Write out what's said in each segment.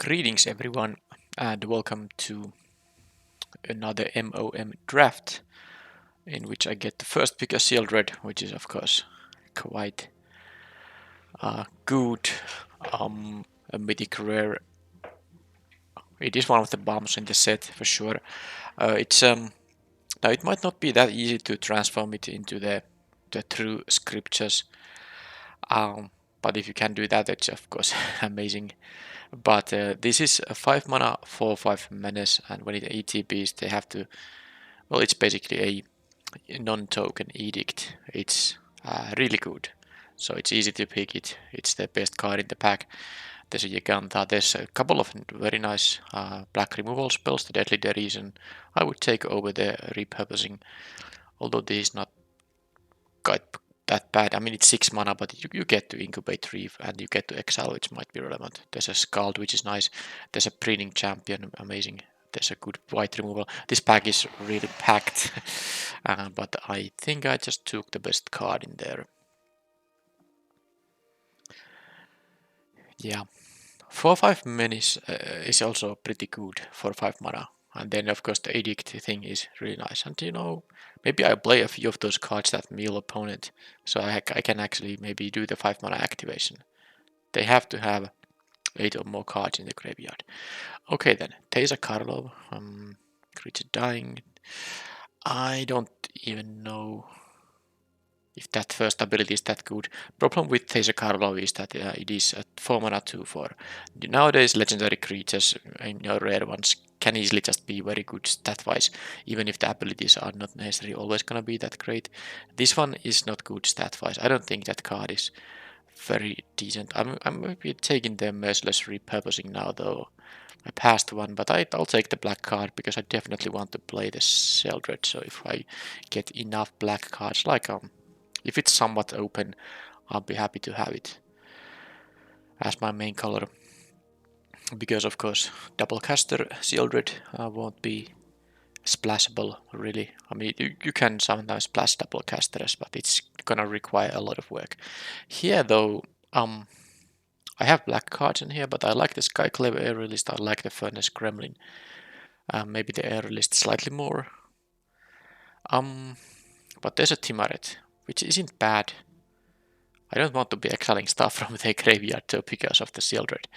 Greetings everyone and welcome to another MOM draft in which I get the first pick a Shieldred, which is of course quite good, a mythic rare. It is one of the bombs in the set for sure. It's Now it might not be that easy to transform it into the true scriptures, but if you can do that, it's of course amazing. But this is a 5 mana 4/5 menace, and when it ATBs, they have to. Well, it's basically a non-token edict. It's really good, so it's easy to pick it. It's the best card in the pack. There's a Giganta. There's a couple of very nice black removal spells. The Deadly Derision I would take over the repurposing, although this is not quite that bad. I mean, it's 6 mana, but you get to incubate 3 and you get to exile, which might be relevant. There's a Scald, which is nice. There's a Breeding Champion, amazing. There's a good white removal. This pack is really packed, but I think I just took the best card in there. Yeah, 4/5 Menace is also pretty good for 5 mana. And then of course the Edict thing is really nice. And you know, maybe I play a few of those cards that meal opponent, so I can actually maybe do the 5 mana activation. They have to have 8 or more cards in the graveyard. Okay then, Teysa Karlov, creature dying. I don't even know if that first ability is that good. Problem with Teysa Karlov is that it is a 4 mana 2/4. Nowadays legendary creatures, rare ones, can easily just be very good stat-wise, even if the abilities are not necessarily always gonna be that great. This one is not good stat-wise. I don't think that card is very decent. I'm maybe taking the Merciless Repurposing now though. I passed one, but I'll take the black card because I definitely want to play the Sheldred. So if I get enough black cards, like if it's somewhat open, I'll be happy to have it as my main color. Because of course, double caster Sheldred won't be splashable really. I mean, you can sometimes splash double casters, but it's gonna require a lot of work. Here though, I have black cards in here, but I like the Skyclave Aerialist, I like the Furnace Gremlin. Maybe the Aerialist slightly more. But there's a Timaret, which isn't bad. I don't want to be exiling stuff from their graveyard though because of the Sheldred.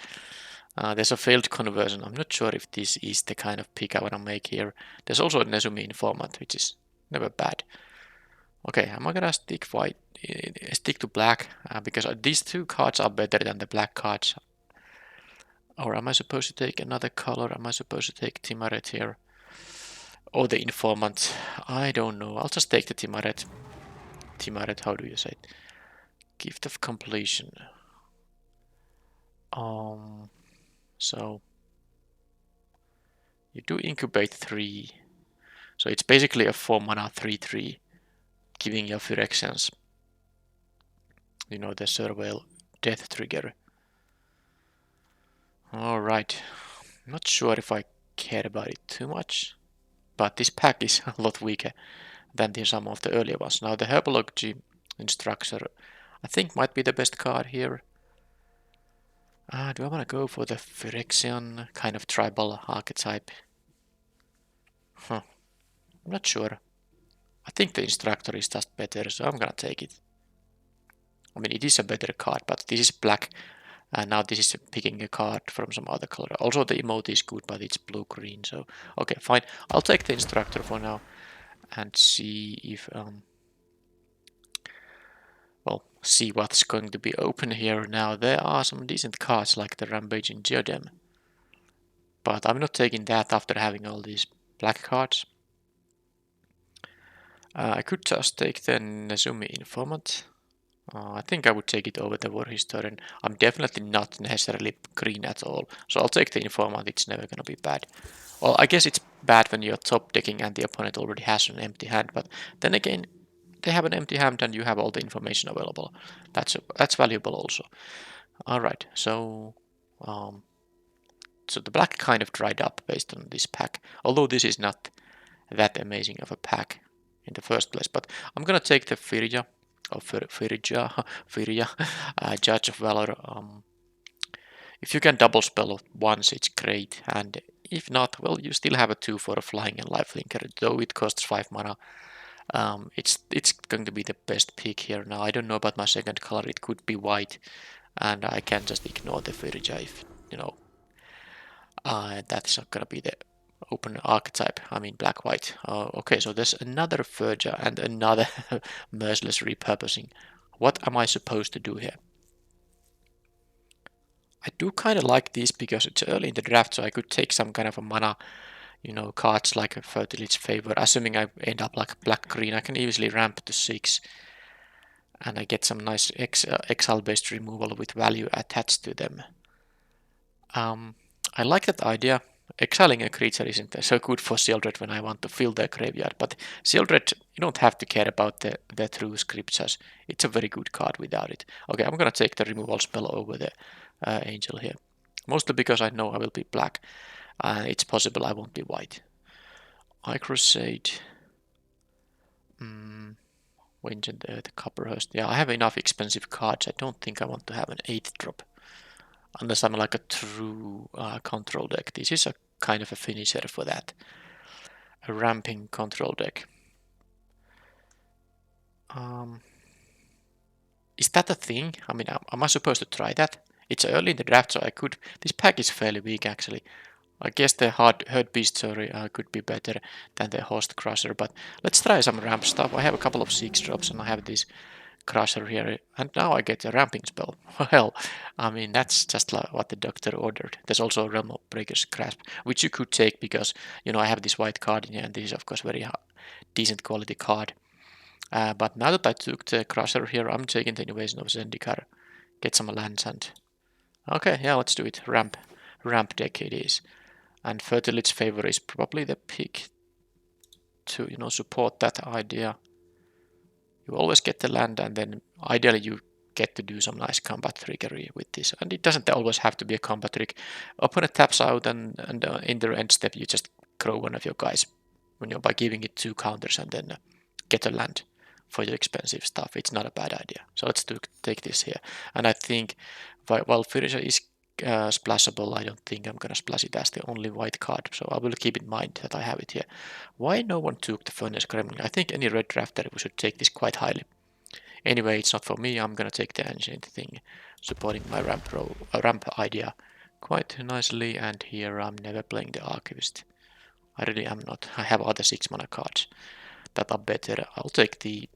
There's a failed conversion. I'm not sure if this is the kind of pick I want to make here. There's also a Nezumi Informant, which is never bad. Okay, am I gonna stick to black? Because these two cards are better than the black cards. Or am I supposed to take another color? Am I supposed to take Timaret here? Or the Informant? I don't know. I'll just take the Timaret. Timaret, how do you say it? Gift of Completion. So you do incubate 3. So it's basically a 4 mana 3/3, giving your Phyrexians, the Surveil death trigger. Alright, not sure if I care about it too much, but this pack is a lot weaker than some of the earlier ones. Now the Herbology Instructor I think might be the best card here. Do I want to go for the Phyrexian kind of tribal archetype? I'm not sure. I think the Instructor is just better, so I'm gonna take it. I mean, it is a better card, but this is black, and now this is picking a card from some other color. Also, the emote is good, but it's blue-green, so okay, fine. I'll take the Instructor for now and see if see what's going to be open here. Now there are some decent cards like the Rampaging Geodem, but I'm not taking that after having all these black cards. I could just take the Nezumi Informant. I think I would take it over the War Historian. I'm definitely not necessarily green at all, so I'll take the Informant. It's never gonna be bad. Well, I guess it's bad when you're top decking and the opponent already has an empty hand, but then again, they have an empty hand and you have all the information available. That's valuable also. Alright, so the black kind of dried up based on this pack, although this is not that amazing of a pack in the first place, but I'm gonna take the Firja, Judge of Valor. If you can double spell once, it's great, and if not, well, you still have a 2 for a flying and lifelinker, though it costs 5 mana. It's going to be the best pick here now. I don't know about my second color, it could be white, and I can just ignore the Firja if, that's not gonna be the open archetype, I mean black-white. Okay, so there's another Firja and another merciless repurposing. What am I supposed to do here? I do kind of like this because it's early in the draft, so I could take some kind of a mana, cards like a Fertility's Favor. Assuming I end up like black-green, I can easily ramp to 6. And I get some nice exile-based removal with value attached to them. I like that idea. Exiling a creature isn't so good for Sheoldred when I want to fill their graveyard, but Sheoldred, you don't have to care about the true scriptures. It's a very good card without it. Okay, I'm gonna take the removal spell over the Angel here. Mostly because I know I will be black. It's possible I won't be white. I Crusade. Winds and the Copperhurst. Yeah, I have enough expensive cards. I don't think I want to have an 8th drop. Unless I'm like a true control deck. This is a kind of a finisher for that. A ramping control deck. Is that a thing? I mean, am I supposed to try that? It's early in the draft, so I could... This pack is fairly weak, actually. I guess the Herd Beast could be better than the Host Crusher, but let's try some ramp stuff. I have a couple of 6 drops, and I have this Crusher here, and now I get a ramping spell. Well, I mean, that's just like what the doctor ordered. There's also a Realm of Breaker's Grasp, which you could take because, I have this white card in here, and this is, of course, very decent quality card. But now that I took the Crusher here, I'm taking the Invasion of Zendikar. Get some lands and... Okay, yeah, let's do it. Ramp deck it is. And Fertility's Favor is probably the pick to, support that idea. You always get the land, and then ideally you get to do some nice combat trickery with this. And it doesn't always have to be a combat trick. Opponent taps out, and in their end step you just grow one of your guys, by giving it 2 counters and then get a land for your expensive stuff. It's not a bad idea. So let's take this here. And I think while Firja is splashable, I don't think I'm gonna splash it as the only white card, so I will keep in mind that I have it here. Why no one took the Furnace Gremlin? I think any red drafter should take this quite highly. Anyway, it's not for me. I'm gonna take the ancient thing, supporting my ramp idea quite nicely. And here I'm never playing the Archivist. I really am not. I have other 6 mana cards that are better. I'll take the,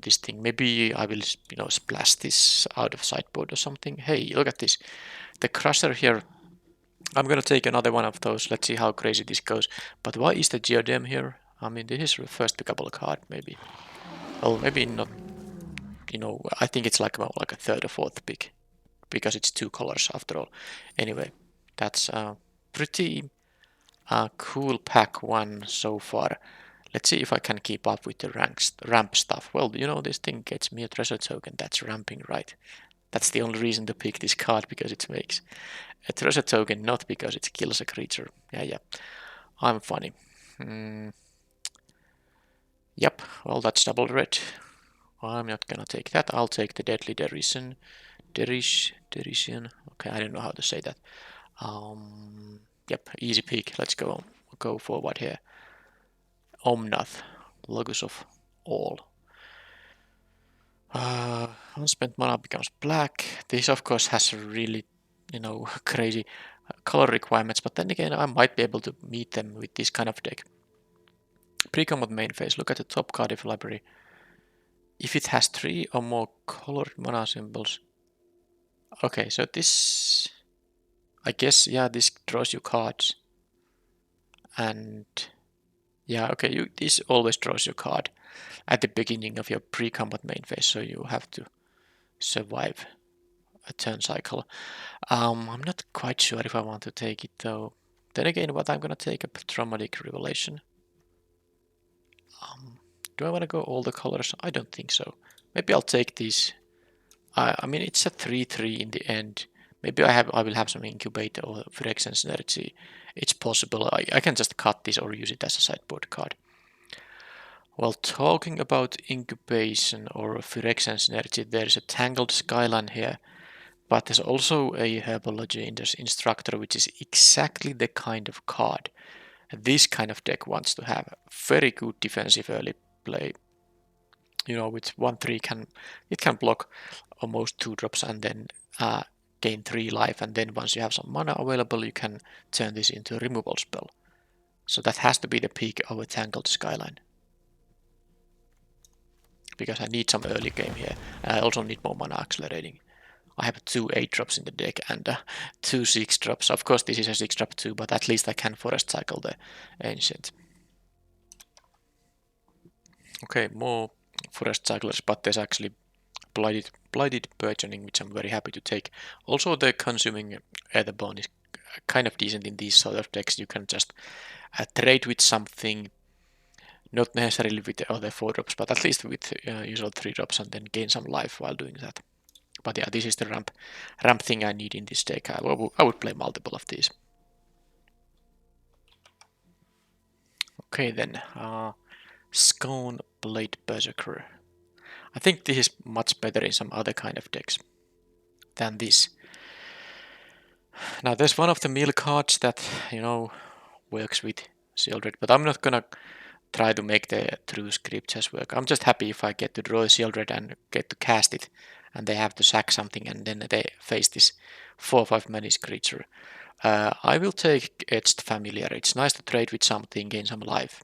this thing. Maybe I will, splash this out of sideboard or something. Hey, look at this. The Crusher here. I'm gonna take another one of those. Let's see how crazy this goes. But why is the Geodem here? I mean, this is the first pickable card, maybe. Well, maybe not. I think it's like about like a 3rd or 4th pick, because it's 2 colors after all. Anyway, that's pretty cool pack 1 so far. Let's see if I can keep up with the ramp stuff. Well, this thing gets me a treasure token. That's ramping, right? That's the only reason to pick this card, because it makes a treasure token, not because it kills a creature. Yeah. I'm funny. Yep, well, that's double red. I'm not gonna take that. I'll take the Deadly Derision. Derision. Okay, I don't know how to say that. Yep, easy pick. Let's go forward here. Omnath, Logos of All. Unspent mana becomes black. This, of course, has really, crazy color requirements, but then again, I might be able to meet them with this kind of deck. Pre-combat main phase. Look at the top card of library. If it has 3 or more colored mana symbols. Okay, so this... I guess, yeah, this draws you cards. And... yeah, okay, this always draws your card at the beginning of your pre-combat main phase, so you have to survive a turn cycle. I'm not quite sure if I want to take it though. Then again, what I'm gonna take a Traumatic Revelation. Do I want to go all the colors? I don't think so. Maybe I'll take these. I mean, it's a 3/3 in the end. Maybe I will have some Incubator or Phyrexian's Energy. It's possible. I can just cut this or use it as a sideboard card. Well, talking about Incubation or Phyrexian's Energy, there's a Tangled Skyline here But there's also a Herbology instructor, which is exactly the kind of card this kind of deck wants to have. Very good defensive early play. You know, with 1/3 it can block almost 2 drops and then gain 3 life, and then once you have some mana available, you can turn this into a removal spell. So that has to be the peak of a Tangled Skyline. Because I need some early game here. And I also need more mana accelerating. I have 2 8-drops in the deck and 2 6-drops. Of course this is a 6-drop too, but at least I can forest cycle the Ancient. Okay, more forest cyclers, but there's actually blighted burgeoning, which I'm very happy to take. Also the consuming Aetherborn is kind of decent in these sort of decks. You can just trade with something, not necessarily with the other 4-drops, but at least with usual 3-drops and then gain some life while doing that. But yeah, this is the ramp thing I need in this deck. I would play multiple of these. Okay then, Scone Blade Berserker. I think this is much better in some other kind of decks than this. Now there's one of the mill cards that, you know, works with Shieldred, but I'm not gonna try to make the true scriptures work. I'm just happy if I get to draw a Shieldred and get to cast it, and they have to sack something, and then they face this 4/5 menace creature. I will take Edged Familiar. It's nice to trade with something, gain some life.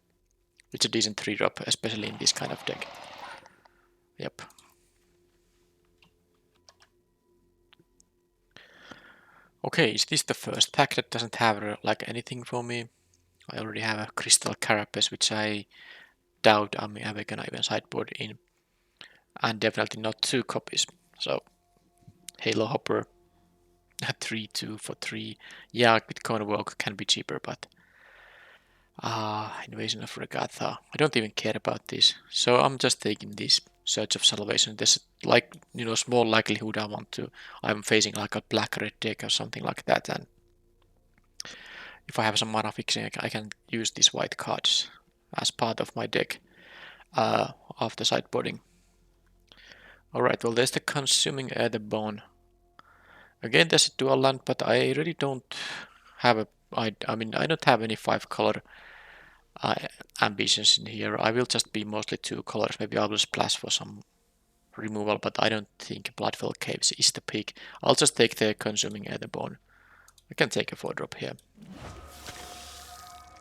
It's a decent 3-drop, especially in this kind of deck. Yep. Okay, is this the first pack that doesn't have like anything for me? I already have a Crystal Carapace, which I doubt I'm ever gonna even sideboard in. And definitely not 2 copies. So, Halo Hopper, 3/2 for 3. Yeah, with Convoke can be cheaper, but Invasion of Regatha. I don't even care about this. So I'm just taking this Search of Salvation. There's like, you know, small likelihood I'm facing like a black-red deck or something like that, and if I have some mana fixing, I can use these white cards as part of my deck after sideboarding. Alright, well there's the Consuming Aetherborn. Again, there's a dual land, but I really don't have I mean, I don't have any 5-color ambitions in here. I will just be mostly 2 colors. Maybe I will splash for some removal, but I don't think Bloodfell Caves is the pick. I'll just take the Consuming Aetherborn. I can take a 4-drop here.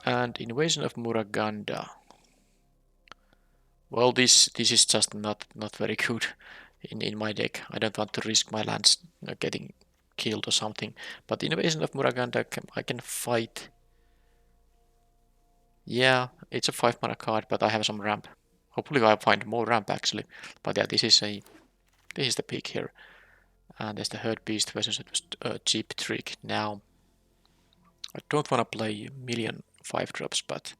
And Invasion of Muraganda. Well, this is just not very good in my deck. I don't want to risk my lands getting killed or something. But Invasion of Muraganda, I can fight. Yeah, it's a 5-mana card, but I have some ramp. Hopefully I find more ramp actually. But yeah, this is the pick here. And there's the Herd Beast versus a cheap trick. Now, I don't want to play a million 5-drops, but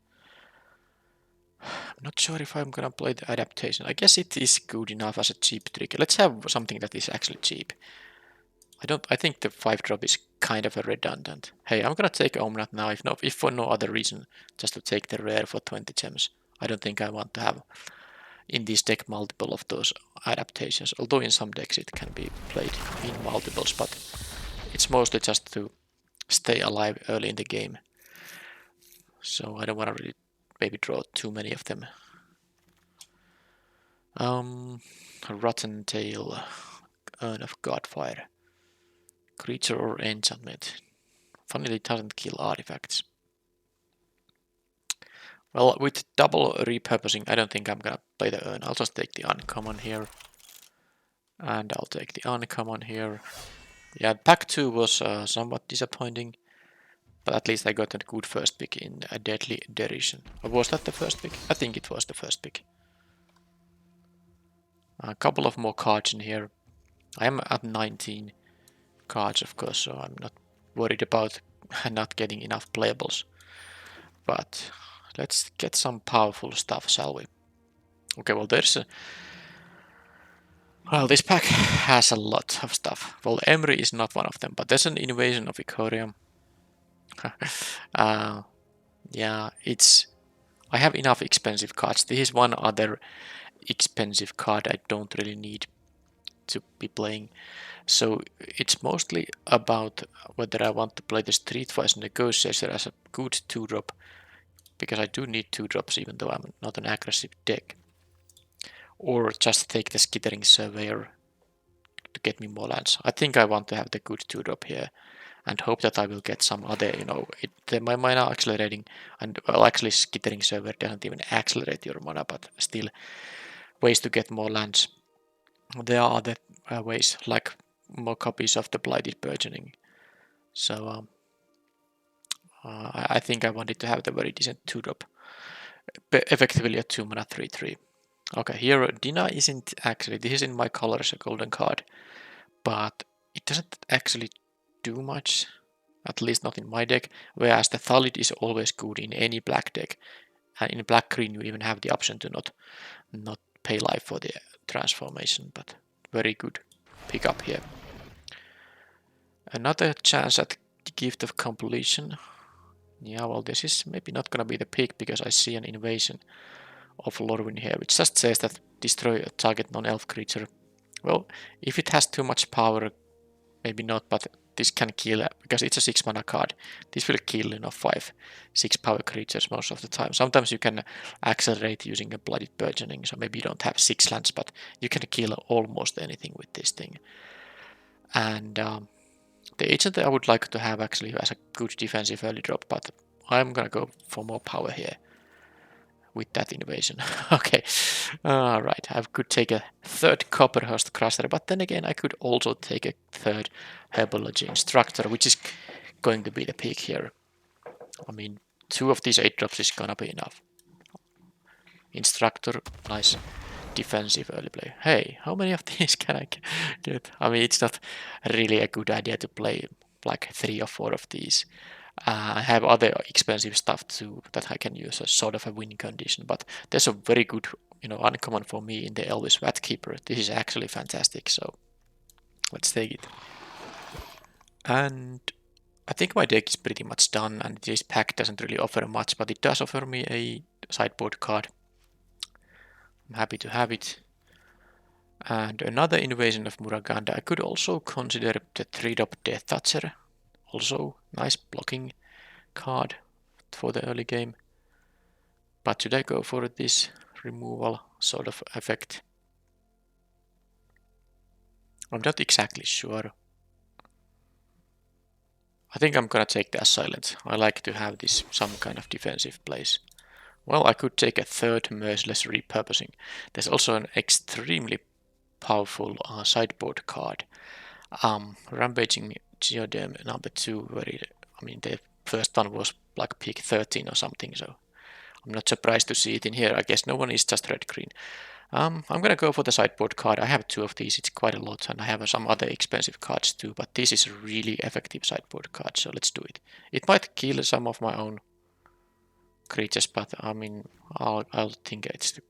I'm not sure if I'm gonna play the adaptation. I guess it is good enough as a cheap trick. Let's have something that is actually cheap. I think the 5-drop is kind of a redundant. Hey, I'm gonna take Omnath now, if for no other reason, just to take the rare for 20 gems. I don't think I want to have in this deck multiple of those adaptations, although in some decks it can be played in multiples, but it's mostly just to stay alive early in the game. So I don't want to really maybe draw too many of them. Rotten Tail, Urn of Godfire. Creature or enchantment. Funnily it doesn't kill artifacts. Well, with double repurposing, I don't think I'm gonna play the Urn. I'll just take the uncommon here. And I'll take the uncommon here. Yeah, pack 2 was somewhat disappointing. But at least I got a good first pick in a Deadly Derision. Or was that the first pick? I think it was the first pick. A couple of more cards in here. I am at 19 cards, of course, so I'm not worried about not getting enough playables. But let's get some powerful stuff, shall we? Okay, well well, this pack has a lot of stuff. Well, Emery is not one of them, but there's an Invasion of Ikoria. Yeah, I have enough expensive cards. This is one other expensive card I don't really need. to be playing. So it's mostly about whether I want to play the Streetwise Negotiator as a good 2-drop, because I do need 2-drops even though I'm not an aggressive deck, or just take the Skittering Surveyor to get me more lands. I think I want to have the good 2-drop here and hope that I will get some other, my mana accelerating, and well, actually Skittering Surveyor doesn't even accelerate your mana, but still ways to get more lands. There are other ways, like more copies of the Blighted Burgeoning. So I think I wanted to have the very decent 2-drop, effectively a 2-mana 3/3. Okay, here Dina isn't actually, this is in my colors, a golden card, but it doesn't actually do much, at least not in my deck, whereas the Thalit is always good in any black deck, and in black-green you even have the option to not pay life for the transformation, but very good pick up here. Another chance at the Gift of Completion. Yeah, well, this is maybe not gonna be the pick because I see an invasion of Lorwyn here, which just says that destroy a target non-elf creature. Well, if it has too much power, maybe not, but this can kill, because it's a 6-mana card. This will kill 5-6 power creatures most of the time. Sometimes you can accelerate using a Blooded Burgeoning, so maybe you don't have 6 lands, but you can kill almost anything with this thing. And the agent I would like to have actually as a good defensive early drop, but I'm gonna go for more power here with that invasion. Okay, alright, I could take a 3rd Copperhost Crusher, but then again I could also take a 3rd Herbology Instructor, which is going to be the pick here. I mean, 2 of these 8 drops is gonna be enough. Instructor, nice defensive early play. Hey, how many of these can I get? I mean, it's not really a good idea to play like 3 or 4 of these. I have other expensive stuff too that I can use as sort of a win condition, but there's a very good, uncommon for me in the Elvis Vatkeeper. This is actually fantastic, so let's take it. And I think my deck is pretty much done, and this pack doesn't really offer much, but it does offer me a sideboard card. I'm happy to have it. And another invasion of Muraganda. I could also consider the 3-drop Death Toucher. Also nice blocking card for the early game. But should I go for this removal sort of effect? I'm not exactly sure. I think I'm gonna take the Assailant. I like to have this some kind of defensive place. Well, I could take a 3rd Merciless Repurposing. There's also an extremely powerful sideboard card. Rampaging Geoderm number 2, the first one was like pick 13 or something, so I'm not surprised to see it in here. I guess no one is just red-green. I'm gonna go for the sideboard card. I have 2 of these, it's quite a lot, and I have some other expensive cards too, but this is a really effective sideboard card, so let's do it. It might kill some of my own creatures, but I mean, I'll think it's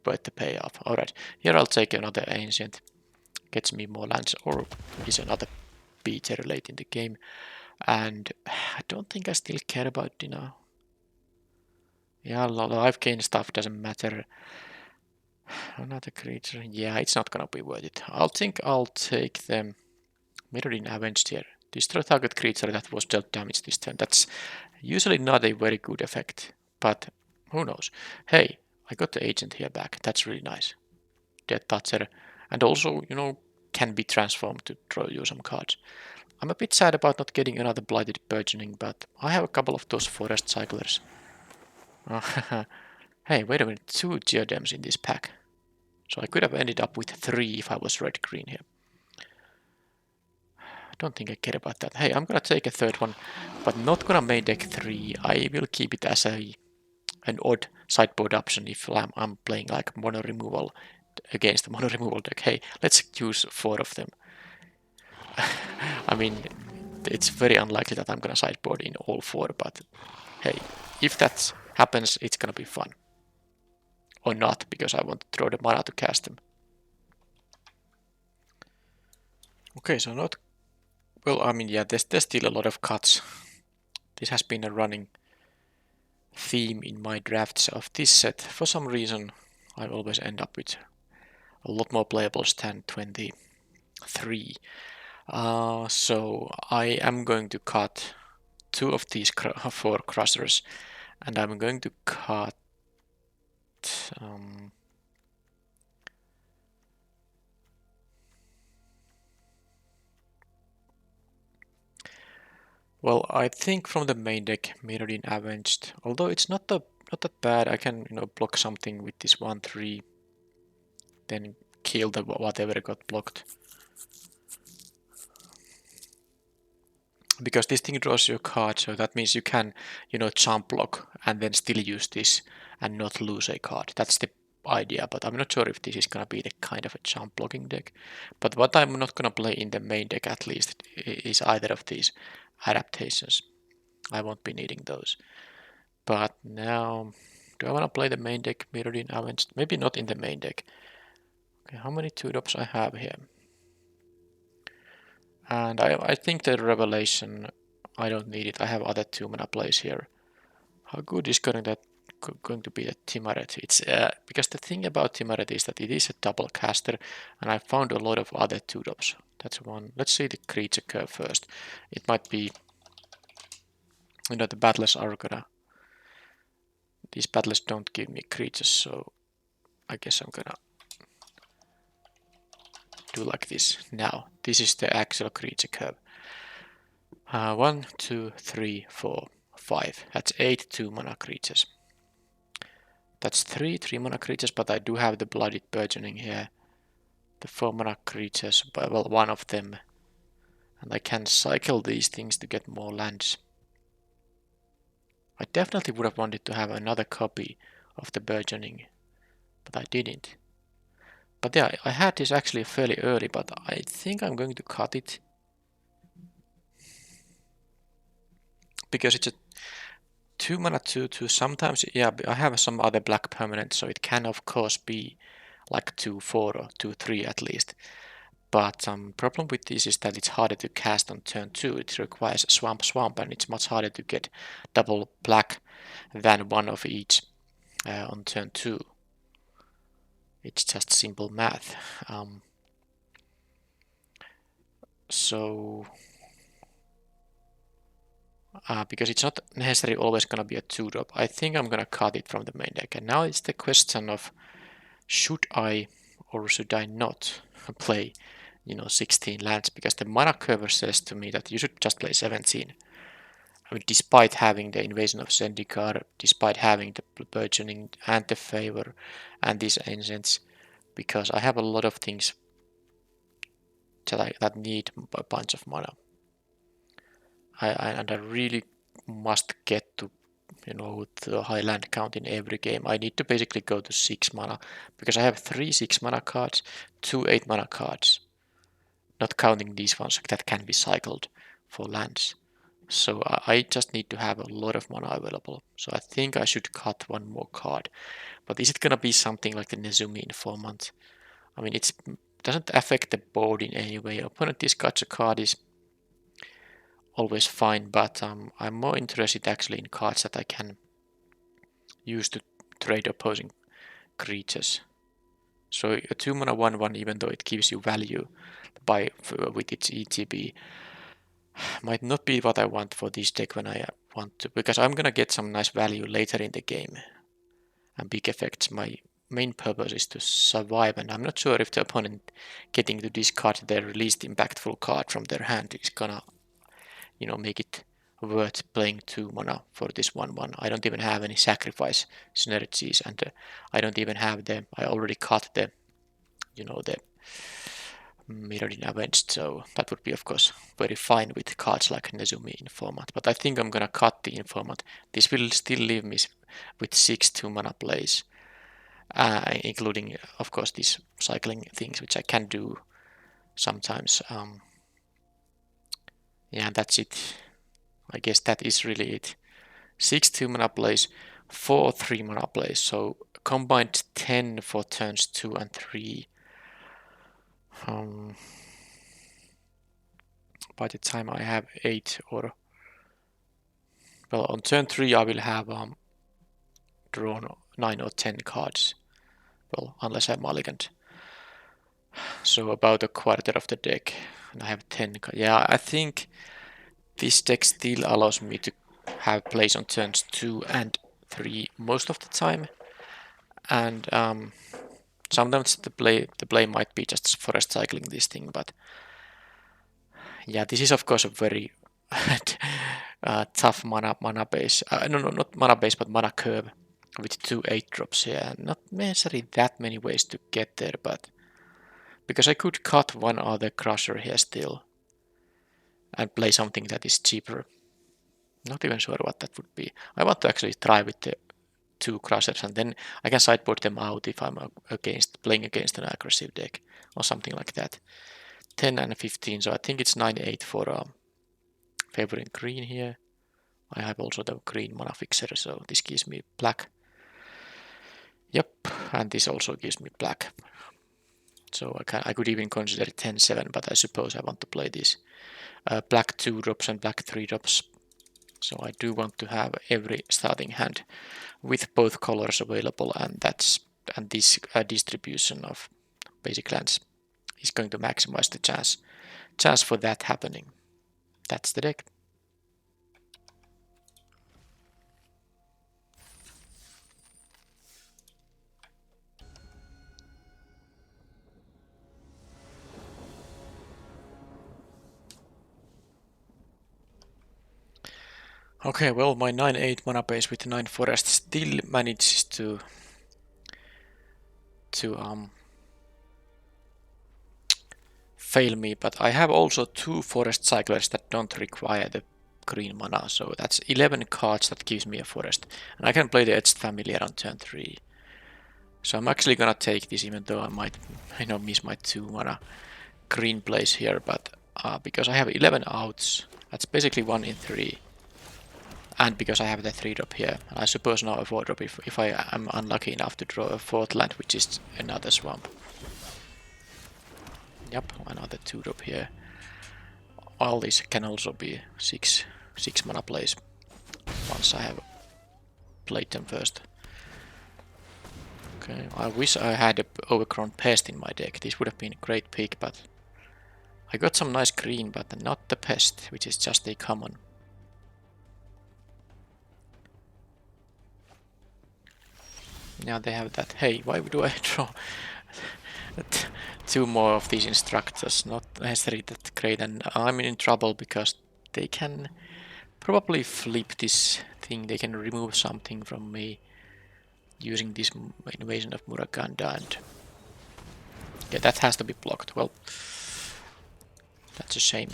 worth the payoff. Alright, here I'll take another Ancient. Gets me more lands, or is another beater late in the game. And I don't think I still care about Dina. Yeah, life gain stuff doesn't matter. Another creature. Yeah, it's not gonna be worth it. I'll take the Mirroring Avenged here. Destroy target creature that was dealt damage this turn. That's usually not a very good effect, but who knows. Hey, I got the agent here back. That's really nice. Death Toucher. And also, can be transformed to draw you some cards. I'm a bit sad about not getting another Blighted Burgeoning, but I have a couple of those Forest Cyclers. Hey, wait a minute, 2 Geodems in this pack. So I could have ended up with 3 if I was red-green here. I don't think I care about that. Hey, I'm gonna take a 3rd one, but not gonna main deck 3. I will keep it as an odd sideboard option if I'm playing like mono removal against the mono removal deck. Hey, let's use 4 of them. I mean, it's very unlikely that I'm gonna sideboard in all 4, but hey, if that happens, it's gonna be fun. Or not, because I want to throw the mana to cast them. Okay, so not... Well, I mean, yeah, there's still a lot of cuts. This has been a running theme in my drafts of this set. For some reason, I always end up with a lot more playables than 20 3. So I am going to cut 2 of these 4 crushers, and I'm going to cut um, well, I think from the main deck, Mirrodin Avenged, although it's not that bad. I can, block something with this 1/3, then kill the whatever got blocked. Because this thing draws your card, so that means you can, jump block and then still use this and not lose a card. That's the idea, but I'm not sure if this is gonna be the kind of a jump blocking deck. But what I'm not gonna play in the main deck at least is either of these adaptations. I won't be needing those. But now, do I want to play the main deck Mirrodin Avenged? Maybe not in the main deck. Okay, how many 2-drops I have here? And I think the Revelation, I don't need it. I have other 2-mana plays here. How good is going to be the Timaret? It's because the thing about Timaret is that it is a double caster, and I found a lot of other 2-drops. That's one. Let's see the creature curve first. It might be, the battles are gonna. These battles don't give me creatures, so I guess I'm gonna do like this now. This is the actual creature curve. 1, 2, 3, 4, 5. That's 8 2-mana creatures. That's 3 3-mana creatures, but I do have the Blooded Burgeoning here. The 4-mana creatures, well, one of them. And I can cycle these things to get more lands. I definitely would have wanted to have another copy of the Burgeoning, but I didn't. But yeah, I had this actually fairly early, but I think I'm going to cut it. Because it's a 2-mana 2/2. Sometimes, yeah, I have some other black permanent, so it can of course be like 2/4 or 2/3 at least. But problem with this is that it's harder to cast on turn 2. It requires swamp, and it's much harder to get double black than one of each on turn 2. It's just simple math. So because it's not necessarily always going to be a 2-drop, I think I'm going to cut it from the main deck. And now it's the question of should I or should I not play 16 lands, because the mana curve says to me that you should just play 17. I mean, despite having the Invasion of Zendikar, despite having the Burgeoning and the Favor and these Ancients, because I have a lot of things that need a bunch of mana. And I really must get to the high land count in every game. I need to basically go to 6 mana, because I have 3 6-mana cards, 2 8-mana cards, not counting these ones that can be cycled for lands. So I just need to have a lot of mana available. So I think I should cut one more card. But is it gonna be something like the Nezumi Informant? I mean, it doesn't affect the board in any way. Opponent discards a card is always fine, but I'm more interested actually in cards that I can use to trade opposing creatures. So a 2-mana 1/1, even though it gives you value with its ETB, might not be what I want for this deck when I want to, because I'm gonna get some nice value later in the game and big effects. My main purpose is to survive, and I'm not sure if the opponent getting to discard their least impactful card from their hand is gonna make it worth playing 2 mana for this 1/1. I don't even have any sacrifice synergies, and I don't even have I already cut the Mirrodin Avenged, so that would be of course very fine with cards like Nezumi Informant. But I think I'm gonna cut the Informant. This will still leave me with 6 2-mana plays, including of course these cycling things, which I can do sometimes. Yeah, that's it. I guess that is really it. 6 2-mana plays, 4 3-mana plays, so combined 10 for turns 2 and 3. By the time I have 8 or... Well, on turn 3 I will have drawn 9 or 10 cards. Well, unless I mulliganed. So about a quarter of the deck. And I have 10. Yeah, I think this deck still allows me to have plays on turns 2 and 3 most of the time. And sometimes the play might be just forest cycling this thing, but yeah, this is of course a very tough mana base. No, not mana base, but mana curve with 2 8-drops here. Not necessarily that many ways to get there, but because I could cut one other crusher here still and play something that is cheaper. Not even sure what that would be. I want to actually try with the 2 crushers and then I can sideboard them out if I'm playing against an aggressive deck or something like that. 10 and 15, so I think it's 9-8 for favoring green here. I have also the green mana fixer, so this gives me black. Yep, and this also gives me black. So I could even consider it 10-7, but I suppose I want to play this black 2-drops and black 3-drops. So I do want to have every starting hand with both colors available, and this distribution of basic lands is going to maximize the chance for that happening. That's the deck. Okay, well, my 9-8 mana base with 9 forests still manages to fail me, but I have also 2 forest cyclers that don't require the green mana, so that's 11 cards that gives me a forest, and I can play the Etched Familiar on turn 3. So I'm actually gonna take this, even though I might, miss my 2 mana green plays here, but because I have 11 outs, that's basically 1 in 3. And because I have the 3-drop here, I suppose now a 4-drop if I am unlucky enough to draw a 4th land, which is another swamp. Yep, another 2-drop here. All these can also be 6 mana plays once I have played them first. Okay, I wish I had an Overgrown Pest in my deck. This would have been a great pick, but I got some nice green, but not the Pest, which is just a common. Now they have that. Hey, why do I draw 2 more of these instructors? Not necessarily that great, and I'm in trouble because they can probably flip this thing. They can remove something from me using this Invasion of Muraganda, and yeah, that has to be blocked. Well, that's a shame.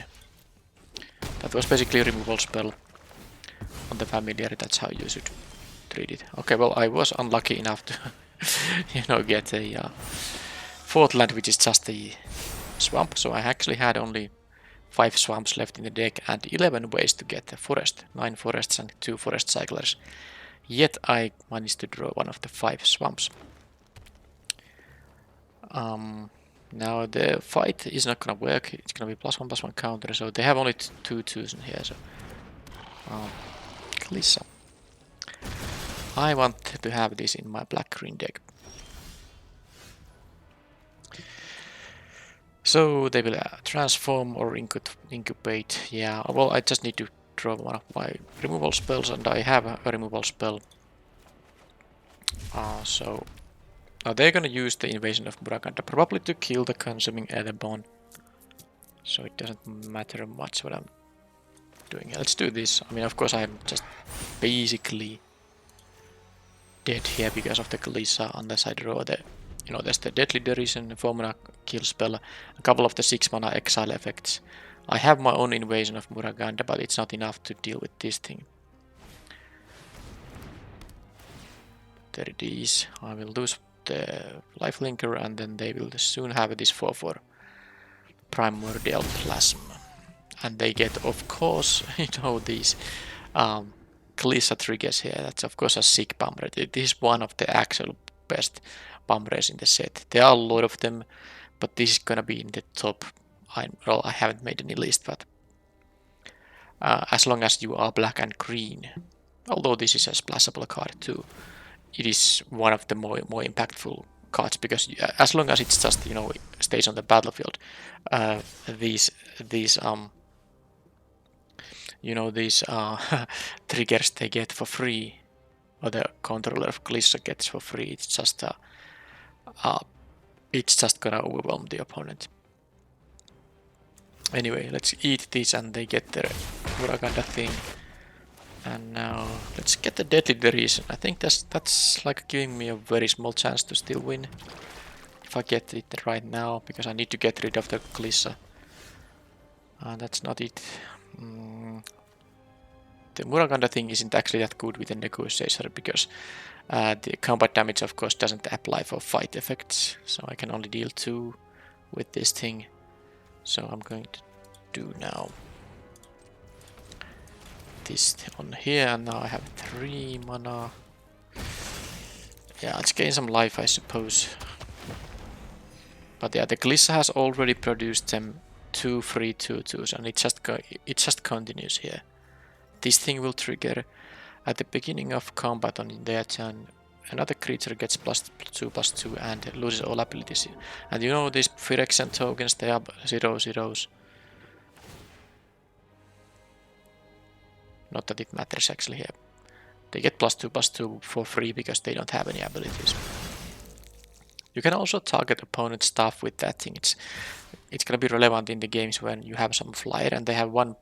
That was basically a removal spell on the familiar. That's how you should treat it. Okay, well, I was unlucky enough to get a 4th land, which is just a swamp, so I actually had only 5 swamps left in the deck and 11 ways to get a forest. 9 forests and 2 forest cyclers. Yet I managed to draw one of the 5 swamps. Now the fight is not gonna work. It's gonna be +1/+1 counter, so they have only 2 twos in here. So, Lisa. I want to have this in my black-green deck. So they will transform or incubate. Yeah, well, I just need to draw one of my removal spells, and I have a removal spell. So now they're gonna use the Invasion of Muraganda probably to kill the Consuming Aetherborn. So it doesn't matter much what I'm doing. Let's do this. I mean, of course, I'm just basically dead here because of the Kalisa, unless I draw the, there's the Deadly Derision, 4-mana kill spell, a couple of the 6-mana exile effects. I have my own Invasion of Muraganda, but it's not enough to deal with this thing. There it is. I will lose the lifelinker, and then they will soon have this 4/4 Primordial Plasm. And they get, of course, these Kalisa triggers here. That's of course a sick bomb rate. This is one of the actual best bomb rays in the set. There are a lot of them, but this is gonna be in the top. I haven't made any list, but as long as you are black and green, although this is a splashable card too, it is one of the more impactful cards, because as long as it's just, you know, stays on the battlefield, these you know, these triggers they get for free, or the controller of Glissa gets for free. It's just gonna overwhelm the opponent. Anyway, let's eat these and they get their Muraganda thing. And now let's get the Deadly Derision. I think that's like giving me a very small chance to still win. If I get it right now, because I need to get rid of the Glissa. That's not it. The Muraganda thing isn't actually that good with the negotiator, because the combat damage of course doesn't apply for fight effects, so I can only deal 2 with this thing. So I'm going to do now this on here, and now I have 3 mana. Yeah, let's gain some life, I suppose. But yeah, the Glissa has already produced them 2 free 2/2s, and it just continues here. This thing will trigger at the beginning of combat on their turn. Another creature gets +2/+2 and loses all abilities. And you know these Phyrexian tokens, they are 0/0s. Not that it matters actually here. They get +2/+2 for free because they don't have any abilities. You can also target opponent stuff with that thing. It's gonna be relevant in the games when you have some flyer and they have 1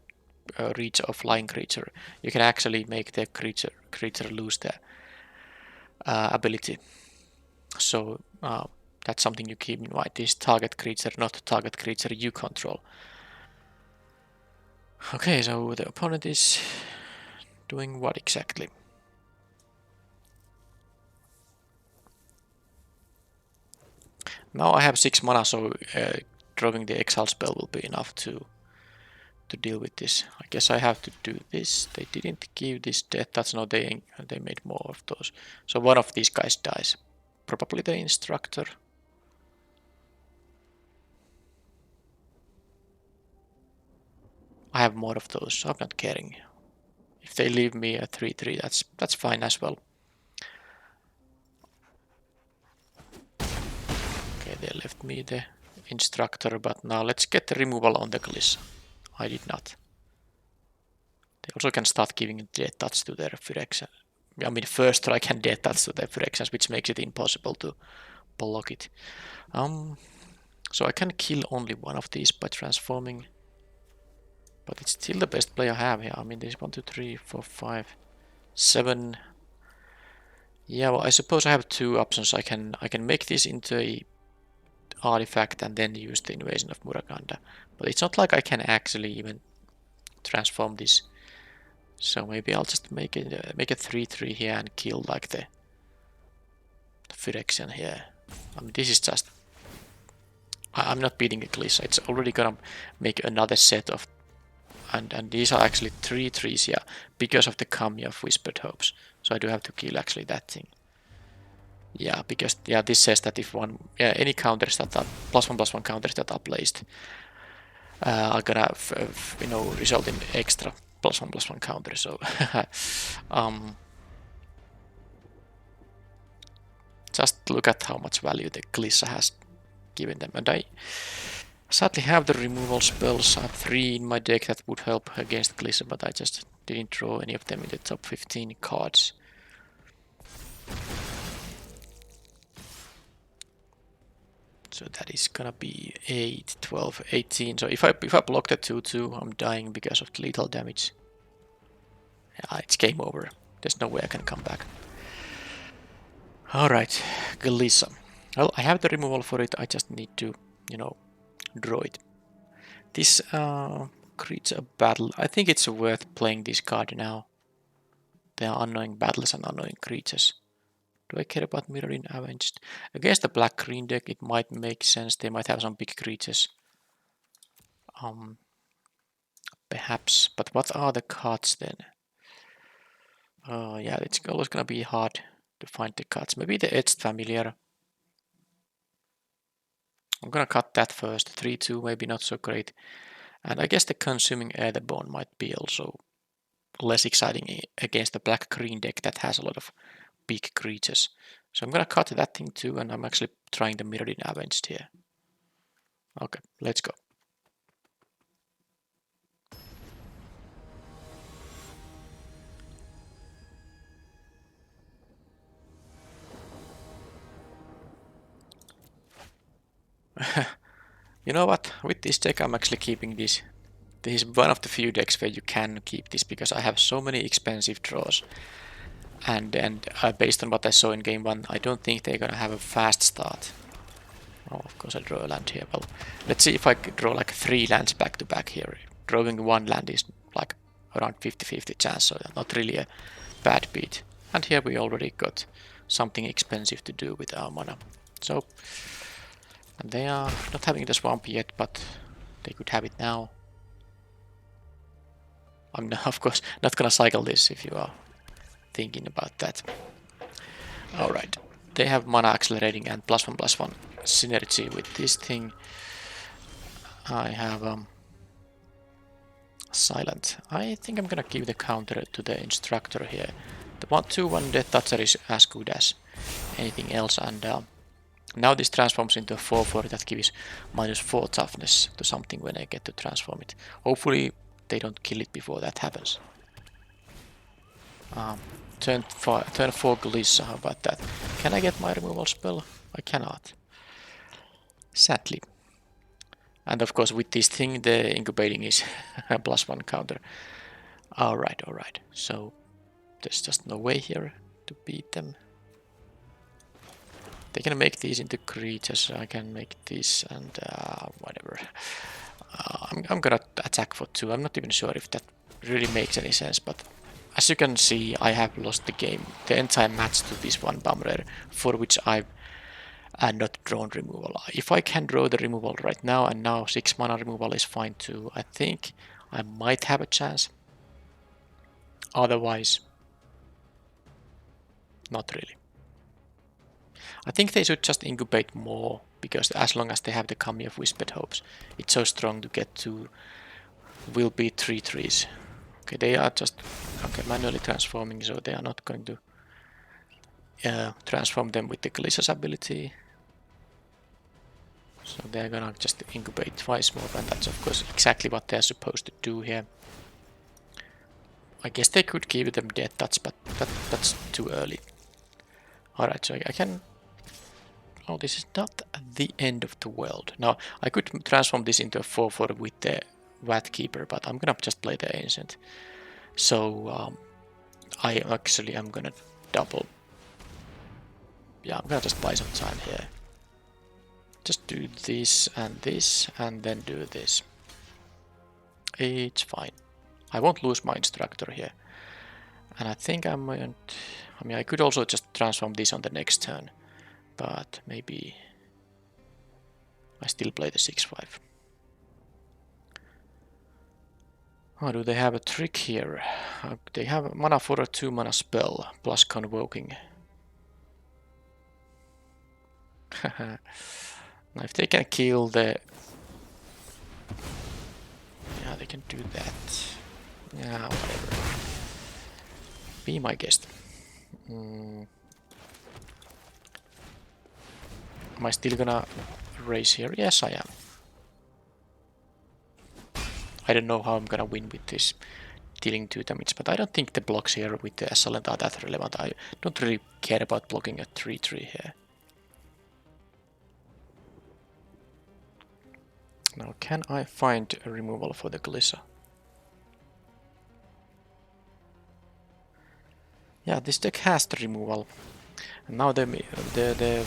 reach of flying creature. You can actually make the creature lose their ability. So that's something you keep in mind. This target creature, not target creature you control. Okay, so the opponent is doing what exactly? Now I have 6 mana, so drawing the exile spell will be enough to deal with this. I guess I have to do this. They didn't give this death touch. No, they made more of those. So one of these guys dies. Probably the instructor. I have more of those, so I'm not caring. If they leave me a 3/3, that's fine as well. Okay, they left me the instructor, but now let's get the removal on the Glissa. I did not. They also can start giving death touch to their Phyrexian. I mean, first try can death touch to their Phyrexians, which makes it impossible to block it. So I can kill only one of these by transforming. But it's still the best play I have here. I mean, there's 1, 2, 3, 4, 5, 7. Yeah, well, I suppose I have 2 options. I can make this into a artifact and then use the invasion of Muraganda. But it's not like I can actually even transform this. So maybe I'll just make a 3/3 here and kill like the Phyrexian here. I mean, this is just... I'm not beating a Glissa. It's already gonna make another set of... And these are actually 3/3s, yeah, because of the Kami of Whispered Hopes. So I do have to kill actually that thing. Yeah, because this says that if any counters that are +1/+1 counters that are placed are gonna result in extra +1/+1 counters. So just look at how much value the Glissa has given them. And I sadly have the removal spells. I have 3 in my deck that would help against Glissa, but I just didn't draw any of them in the top 15 cards. So that is gonna be 8, 12, 18. So if I block the 2/2, I'm dying because of the lethal damage. Yeah, it's game over. There's no way I can come back. Alright, Glissa. Well, I have the removal for it. I just need to, draw it. This creates a battle. I think it's worth playing this card now. There are annoying battles and annoying creatures. Do I care about Mirroring Avenged? Against the black-green deck, it might make sense. They might have some big creatures. Perhaps. But what are the cards then? Yeah, it's always gonna be hard to find the cards. Maybe the Edged Familiar. I'm gonna cut that first. 3/2, maybe not so great. And I guess the Consuming Aetherborn might be also less exciting against the black-green deck that has a lot of big creatures. So I'm gonna cut that thing too, and I'm actually trying the Mirrodin Avenged here. Okay, let's go. You know what? With this deck, I'm actually keeping this. This is one of the few decks where you can keep this because I have so many expensive draws. And based on what I saw in game 1, I don't think they're gonna have a fast start. Oh, of course I draw a land here. Well, let's see if I could draw like 3 lands back to back here. Drawing 1 land is like around 50-50 chance, so not really a bad beat. And here we already got something expensive to do with our mana. So, and they are not having the swamp yet, but they could have it now. I'm of course not gonna cycle this if you are thinking about that. Alright, they have mana accelerating and +1/+1 synergy with this thing. I have silent. I think I'm gonna give the counter to the instructor here. The 1/2/1 Death Toucher is as good as anything else, and now this transforms into a 4/4 that gives -4 toughness to something when I get to transform it. Hopefully they don't kill it before that happens. Turn 4 Glissa, how about that? Can I get my removal spell? I cannot. Sadly. And of course with this thing the incubating is a +1 counter. Alright. So there's just no way here to beat them. They can make these into creatures, I can make this and whatever. I'm gonna attack for 2. I'm not even sure if that really makes any sense, but as you can see, I have lost the game, the entire match to this one Bumrare, for which I've not drawn removal. If I can draw the removal right now, and now 6 mana removal is fine too, I think I might have a chance. Otherwise, not really. I think they should just incubate more, because as long as they have the Kami of Whispered Hopes, it's so strong to get to will be 3/3s. Okay, they are just manually transforming, so they are not going to transform them with the Glissa's ability. So they're gonna just incubate twice more, and that's of course exactly what they're supposed to do here. I guess they could give them Death Touch, but that's too early. Alright, so I can... Oh, this is not the end of the world. Now, I could transform this into a 4/4 with the Vat Keeper, but I'm gonna just play the Ancient. So, I actually am gonna double... Yeah, I'm gonna just buy some time here. Just do this, and then do this. It's fine. I won't lose my instructor here. And I think I might... I mean, I could also just transform this on the next turn. But maybe... I still play the 6/5. Oh, do they have a trick here? They have mana for a 2 mana spell, plus Convoking. Now if they can kill the... Yeah, they can do that. Yeah, whatever. Be my guest. Am I still gonna raise here? Yes, I am. I don't know how I'm gonna win with this dealing 2 damage, but I don't think the blocks here with the Assault are that relevant. I don't really care about blocking a 3/3 here. Now, can I find a removal for the Glissa? Yeah, this deck has the removal. And now the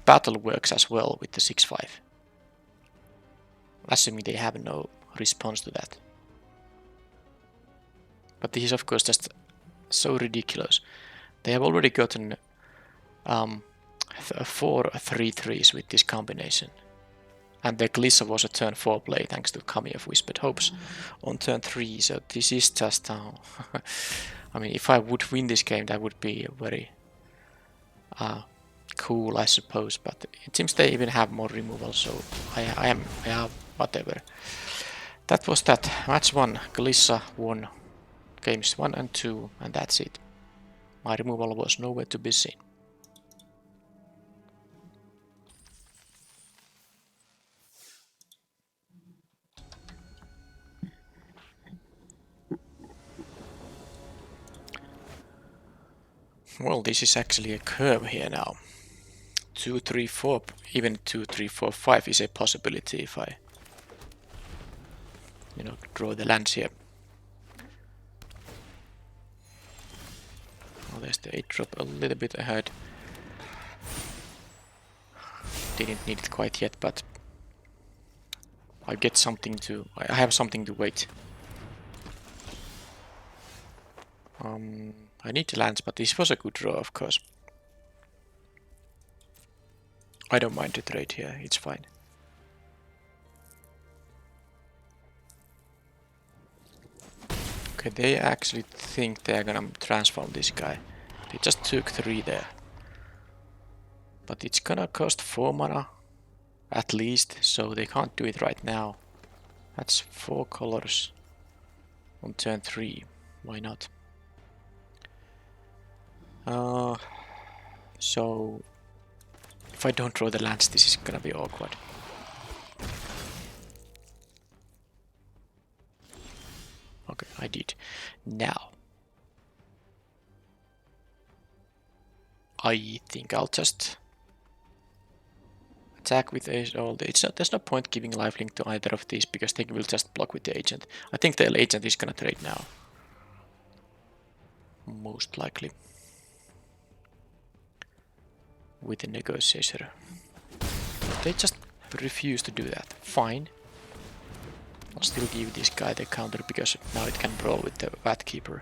battle works as well with the 6/5. Assuming they have no response to that. But this is of course just so ridiculous. They have already gotten 4 3/3s with this combination. And the Glissa was a turn 4 play thanks to Kami of Whispered Hopes on turn 3, so this is just... I mean, if I would win this game, that would be very cool, I suppose, but it seems they even have more removal, so I am, yeah, whatever. That was that. Match 1, Glissa won games 1 and 2, and that's it. My removal was nowhere to be seen. Well, this is actually a curve here now. 2, 3, 4, even 2, 3, 4, 5 is a possibility if I, draw the lands here. Oh, there's the 8 drop a little bit ahead. Didn't need it quite yet, but I get something to. I have something to wait. I need the lands, but this was a good draw, of course. I don't mind the trade here, it's fine. Okay, they actually think they're gonna transform this guy. They just took 3 there. But it's gonna cost 4 mana, at least, so they can't do it right now. That's 4 colors on turn 3, why not? So if I don't draw the lands, this is gonna be awkward. Okay, I did. Now, I think I'll just attack with all. There's no point giving lifelink to either of these because they will just block with the agent. I think the agent is gonna trade now. Most likely. With the negotiator. They just refuse to do that. Fine. I'll still give this guy the counter because now it can brawl with the Vatkeeper.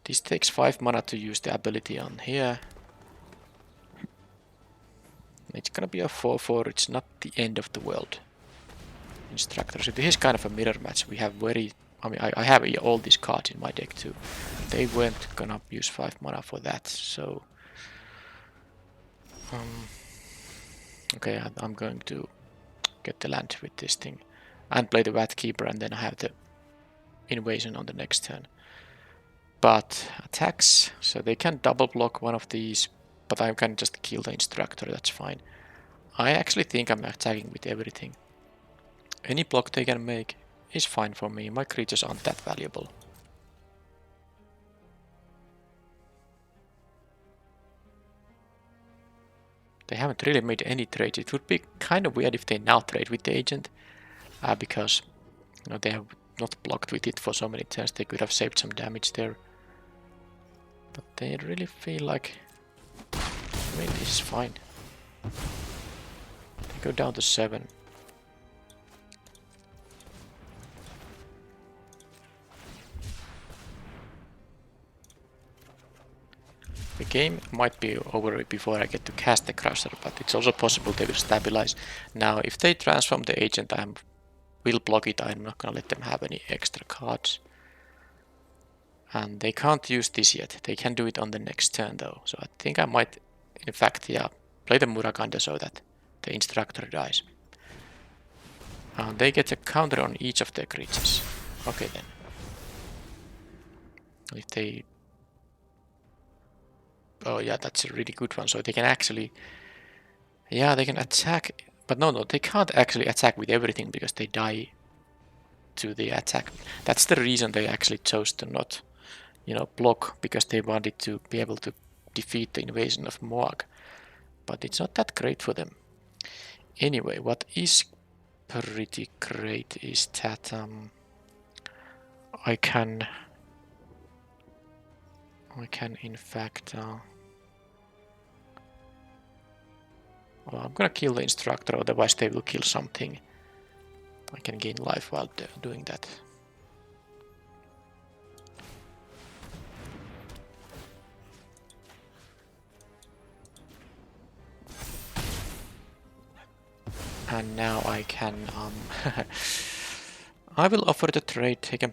This takes 5 mana to use the ability on here. It's gonna be a 4/4, it's not the end of the world. Instructor, so this is kind of a mirror match. We have I have all these cards in my deck too. They weren't gonna use 5 mana for that, so... okay, I'm going to get the land with this thing. And play the Vatkeeper, and then I have the invasion on the next turn. But attacks, so they can double block one of these, but I can just kill the Instructor, that's fine. I actually think I'm attacking with everything. Any block they can make is fine for me, my creatures aren't that valuable. They haven't really made any trades. It would be kind of weird if they now trade with the agent, because they have not blocked with it for so many turns, they could have saved some damage there. But they really feel like... I mean, this is fine. They go down to 7. The game might be over before I get to cast the Crusher, but it's also possible they will stabilize. Now, if they transform the agent, I will block it. I'm not gonna let them have any extra cards. And they can't use this yet. They can do it on the next turn though. So I think I might, in fact, yeah, play the Murakanda so that the Instructor dies. They get a counter on each of their creatures. Okay then. If they... oh yeah, that's a really good one. So they can actually... yeah, they can attack... but no, they can't actually attack with everything because they die to the attack. That's the reason they actually chose to not, block, because they wanted to be able to defeat the invasion of Moag. But it's not that great for them. Anyway, what is pretty great is that I can in fact... well, I'm gonna kill the Instructor, otherwise they will kill something. I can gain life while doing that. And now I can... I will offer the trade. They can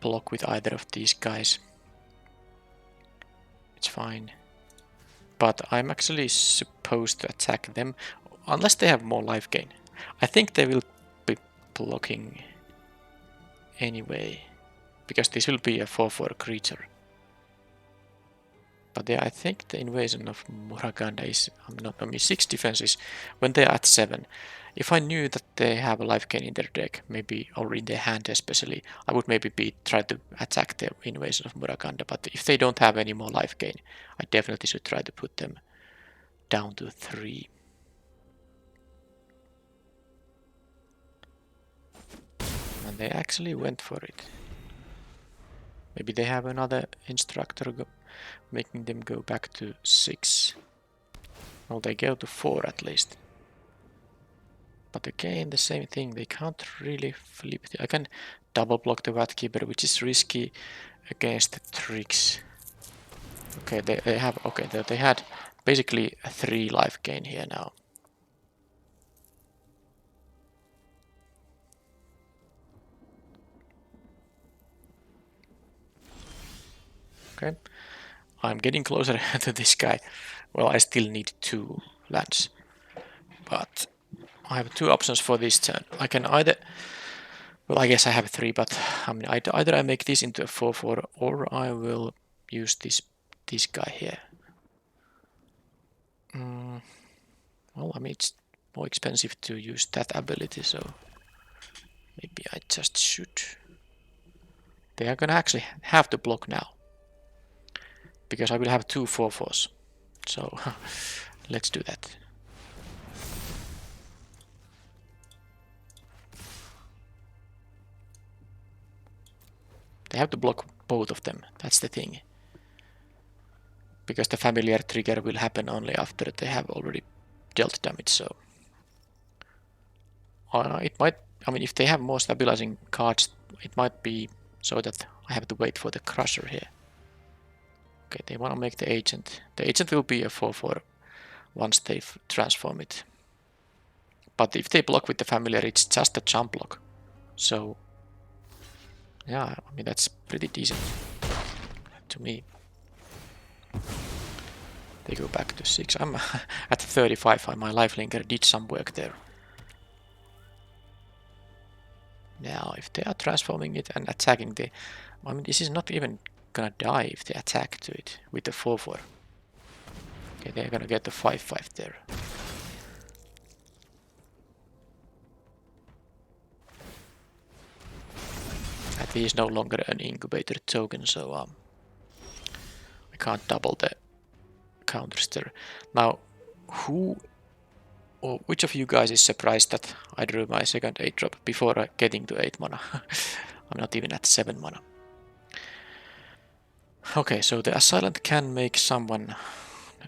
block with either of these guys. It's fine. But I'm actually supposed to attack them, unless they have more life gain. I think they will be blocking anyway, because this will be a 4/4 creature. But yeah, I think the invasion of Muraganda is, not, I mean 6 defenses when they're at 7. If I knew that they have a life gain in their deck, maybe or in their hand especially, I would maybe try to attack the invasion of Muraganda. But if they don't have any more life gain, I definitely should try to put them down to 3. And they actually went for it. Maybe they have another instructor making them go back to 6. Well, they go to 4 at least. But again, the same thing, they can't really flip. I can double block the Vatkeeper, which is risky against the tricks. Okay, they have, okay, they had basically a 3 life gain here now. Okay, I'm getting closer to this guy. Well, I still need 2 lands, but I have 2 options for this turn. I can either, well, I guess I have 3, but I mean, either I make this into a 4/4 or I will use this guy here. Well, I mean, it's more expensive to use that ability, so maybe I just should. They are gonna actually have to block now, because I will have 2 4/4s. So let's do that. They have to block both of them, that's the thing. Because the familiar trigger will happen only after they have already dealt damage, so... it might, I mean, if they have more stabilizing cards, it might be so that I have to wait for the Crusher here. Okay, they want to make the Agent. The Agent will be a 4/4 once they transform it. But if they block with the familiar, it's just a jump block. So, yeah, I mean, that's pretty decent to me. They go back to 6. I'm at 35. My lifelinker did some work there. Now, if they are transforming it and attacking the... I mean, this is not even gonna die if they attack to it with the 4/4. Okay, they're gonna get the 5/5 there. And he is no longer an incubator token, so I can't double the counters there. Now, who or which of you guys is surprised that I drew my second 8-drop before getting to 8 mana? I'm not even at 7 mana. Okay, so the Assailant can make someone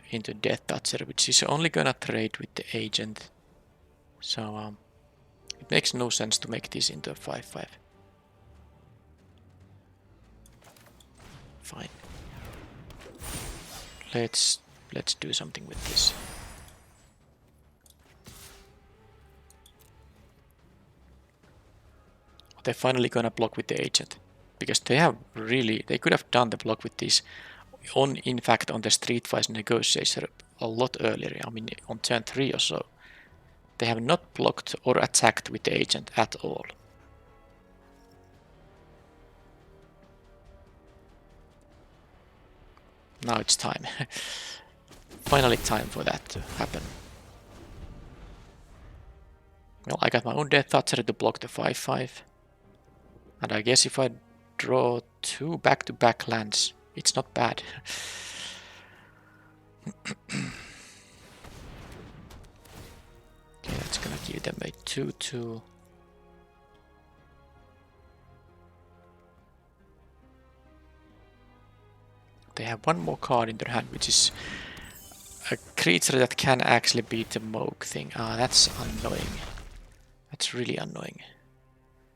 into Death Toucher, which is only gonna trade with the Agent. So it makes no sense to make this into a 5/5. Fine. Let's do something with this. They're finally gonna block with the Agent, because they have really, they could have done the block with this in fact on the Streetwise Negotiator a lot earlier. I mean, on turn 3 or so. They have not blocked or attacked with the Agent at all. Now it's time. Finally time for that to happen. Well, I got my own Death Toucher to block the 5/5. And I guess if I draw 2 back-to-back lands, it's not bad. Okay, that's gonna give them a 2/2. They have one more card in their hand, which is a creature that can actually beat the Moog thing. That's annoying. That's really annoying.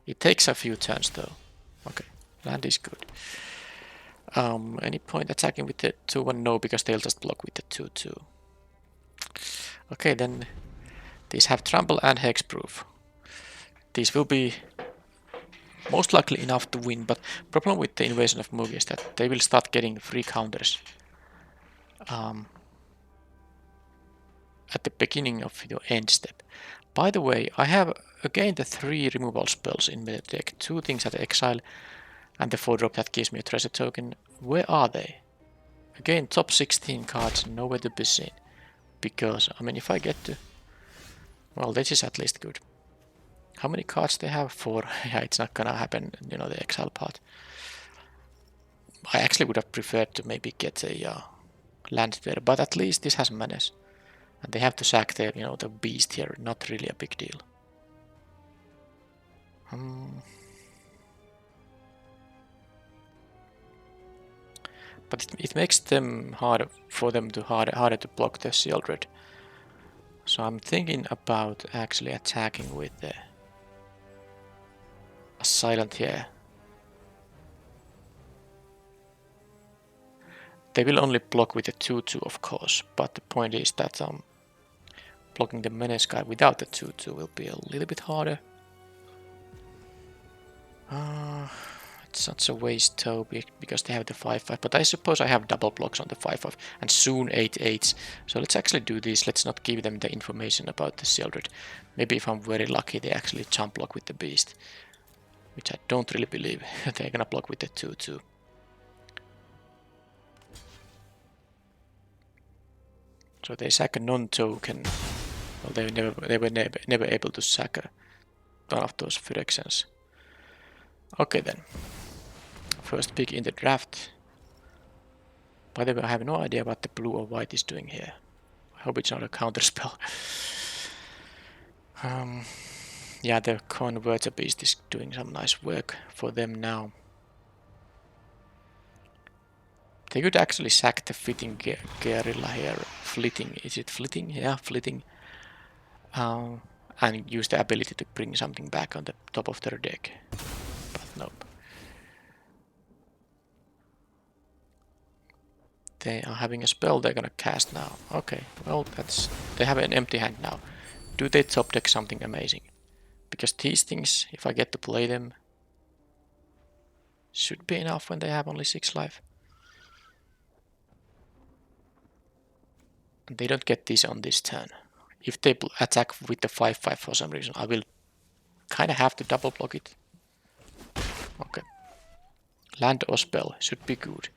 It takes a few turns though. Okay, land is good. Any point attacking with the 2/1? No, because they'll just block with the 2/2. Okay, then these have trample and hexproof. These will be most likely enough to win, but problem with the invasion of Moog is that they will start getting free counters at the beginning of your end step. By the way, I have again the 3 removal spells in the deck. 2 things at exile and the 4-drop that gives me a treasure token. Where are they? Again, top 16 cards, nowhere to be seen. Because, I mean, if I get to... Well, this is at least good. How many cards they have? 4. Yeah, it's not gonna happen, you know, the exile part. I actually would have preferred to maybe get a land there, but at least this has menace. And they have to sack the, you know, the beast here, not really a big deal. But it makes them harder for them to harder to block the Shieldred. So I'm thinking about actually attacking with a silent here. They will only block with the 2-2 of course, but the point is that blocking the menace guy without the 2-2 will be a little bit harder. It's such a waste though, because they have the 5-5, but I suppose I have double blocks on the 5-5 and soon 8-8s. So let's actually do this. Let's not give them the information about the Shieldred. Maybe if I'm very lucky they actually jump block with the beast, which I don't really believe. They're gonna block with the 2-2. So they sack a non-token. Well, they were never able to sack one of those Phyrexians. Okay then. First pick in the draft. By the way, I have no idea what the blue or white is doing here. I hope it's not a counter spell. Yeah, the Converter Beast is doing some nice work for them now. They could actually sack the Fitting Guerrilla here. Flitting, is it Flitting? Yeah, Flitting. And use the ability to bring something back on the top of their deck. But nope. They are having a spell they're gonna cast now. Okay, well that's... They have an empty hand now. Do they top deck something amazing? Because these things, if I get to play them, should be enough when they have only 6 life. And they don't get this on this turn. If they attack with the 5-5 for some reason, I will kinda have to double block it. Okay. Land or spell should be good.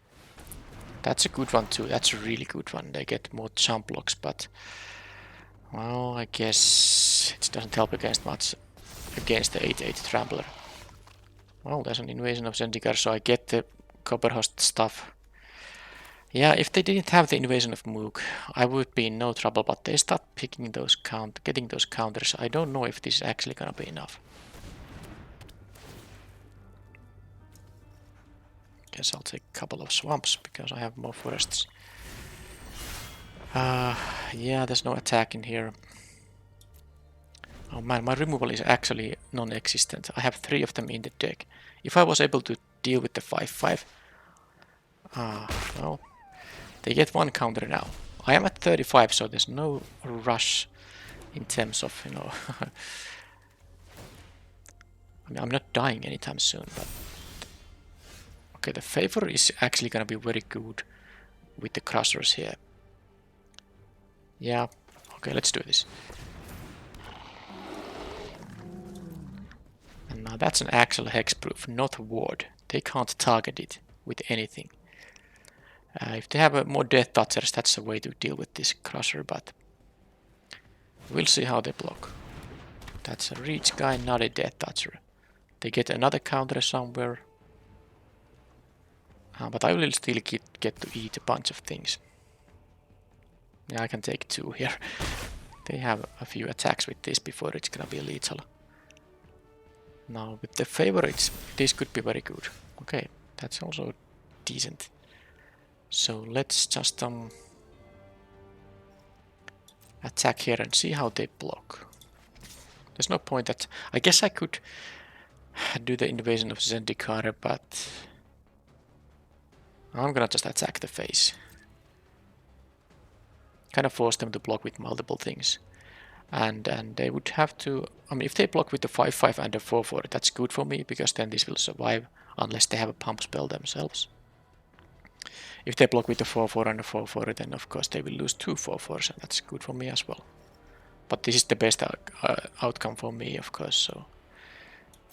That's a good one too, that's a really good one. They get more jump blocks, but... Well, I guess it doesn't help against much against the 8-8 Trampler. Well, there's an invasion of Zendikar, so I get the Copperhost stuff. Yeah, if they didn't have the invasion of Moog, I would be in no trouble, but they start picking those getting those counters. I don't know if this is actually gonna be enough. Guess I'll take a couple of swamps, because I have more forests. Yeah, there's no attack in here. Oh man, my removal is actually non-existent. I have 3 of them in the deck. If I was able to deal with the 5-5... well... They get 1 counter now. I am at 35, so there's no rush in terms of, you know... I mean, I'm not dying anytime soon, but... Okay, the favor is actually gonna be very good with the crushers here. Yeah, okay, let's do this. And now that's an actual hexproof, not a ward. They can't target it with anything. If they have more Death Touchers, that's a way to deal with this crusher, but we'll see how they block. That's a reach guy, not a Death Toucher. They get another counter somewhere. But I will still get to eat a bunch of things. Yeah, I can take 2 here. They have a few attacks with this before it's gonna be lethal. Now with the favorites, this could be very good. Okay, that's also decent. So let's just attack here and see how they block. There's no point that... I guess I could do the invasion of Zendikar, but I'm gonna just attack the face. Kind of force them to block with multiple things. And they would have to... I mean, if they block with the 5-5 and the 4-4, that's good for me, because then this will survive, unless they have a pump spell themselves. If they block with the 4-4 and the 4-4, then of course they will lose 2 4-4s, and that's good for me as well. But this is the best outcome for me, of course, so...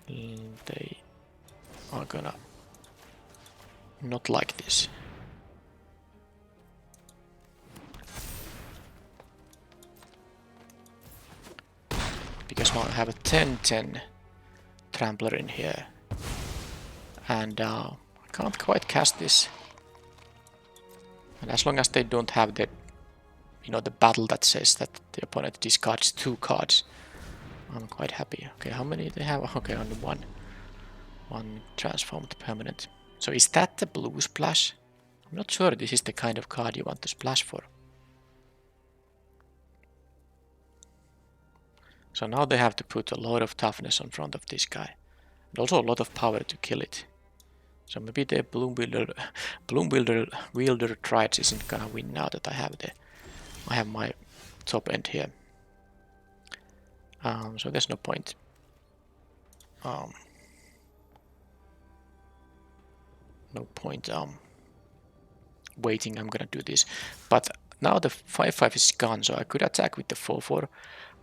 They are gonna not like this. So I have a 10-10 Trampler in here. And I can't quite cast this. And as long as they don't have the, the battle that says that the opponent discards 2 cards, I'm quite happy. Okay, how many they have? Okay, only one. One transformed permanent. So is that the blue splash? I'm not sure this is the kind of card you want to splash for. So now they have to put a lot of toughness in front of this guy. And also a lot of power to kill it. So maybe the Bloom Wielder Triads isn't gonna win now that I have my top end here. So there's no point. No point waiting. I'm gonna do this. But now the 5-5 is gone, so I could attack with the 4-4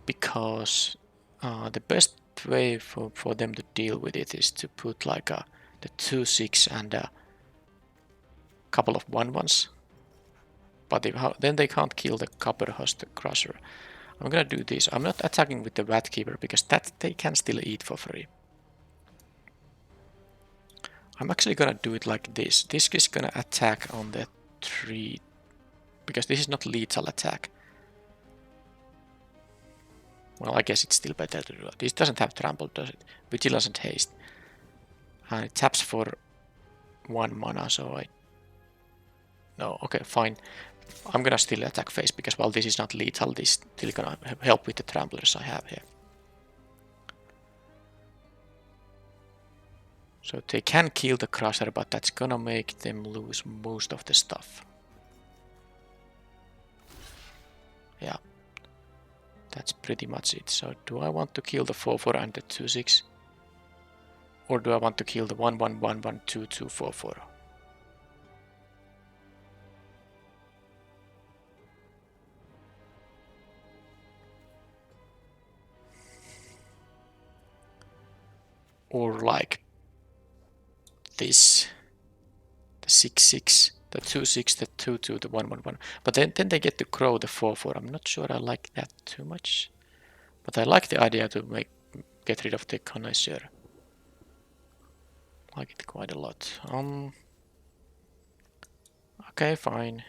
because the best way for them to deal with it is to put like the 2-6 and a couple of 1-1s. But then they can't kill the Copper Host Crusher. I'm gonna do this. I'm not attacking with the Vat Keeper because that they can still eat for free. I'm actually gonna do it like this. This is gonna attack on the 3 because this is not lethal attack. Well, I guess it's still better to do it. This doesn't have trample, does it? Vigilance and haste. And it taps for 1 mana, so I... No, okay, fine. I'm gonna still attack face because while this is not lethal, this is still gonna help with the tramplers I have here. So they can kill the Crusher, but that's gonna make them lose most of the stuff. Yeah. That's pretty much it. So do I want to kill the 4-4 and the 2-6? Or do I want to kill the 1-1-1-1-2-2-4-4? Or like this, the 6-6, the 2-6, the 2-2, the 1-1-1. But then they get to grow the 4-4. I'm not sure I like that too much. But I like the idea to get rid of the Connoisseur. I like it quite a lot. Okay, fine.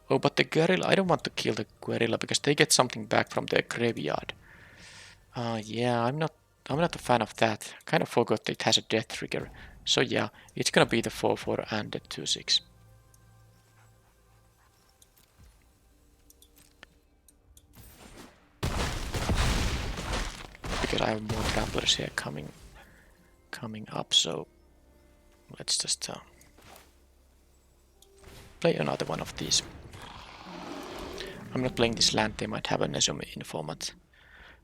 Oh, but the Guerrilla, I don't want to kill the Guerrilla because they get something back from their graveyard. Yeah, I'm not a fan of that. Kind of forgot that it has a death trigger. So yeah, it's gonna be the 4-4 and the 2-6. Because I have more tramplers here coming up, so let's just play another one of these. I'm not playing this land, they might have a Nezumi informant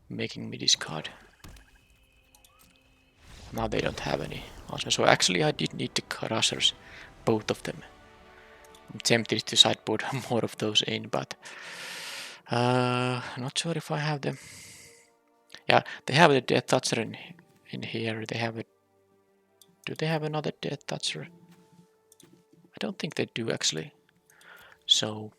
making me discard. Now they don't have any. Also, so actually I did need the Crushers, both of them. I'm tempted to sideboard more of those in, but not sure if I have them. Yeah, they have the Death Toucher in here. They have a... Do they have another Death Toucher? I don't think they do actually. So...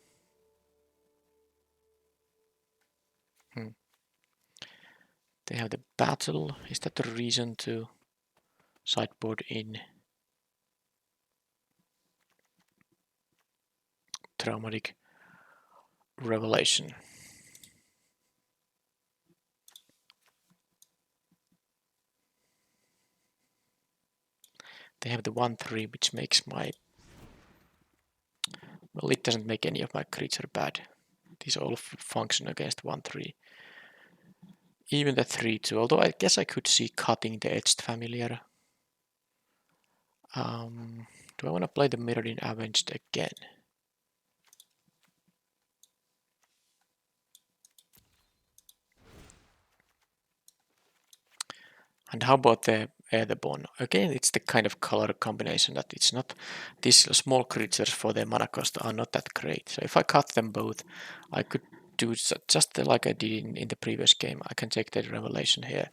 They have the Battle. Is that the reason to sideboard in Traumatic Revelation? They have the 1-3, which makes my... Well, it doesn't make any of my creature bad. These all function against 1-3. Even the 3-2, although I guess I could see cutting the Etched Familiar. Do I want to play the Mirroring Avenged again? And how about the Aetherborn? Again, it's the kind of color combination that it's not... These small creatures for their mana cost are not that great. So if I cut them both, I could do just like I did in the previous game. I can take the Revelation here.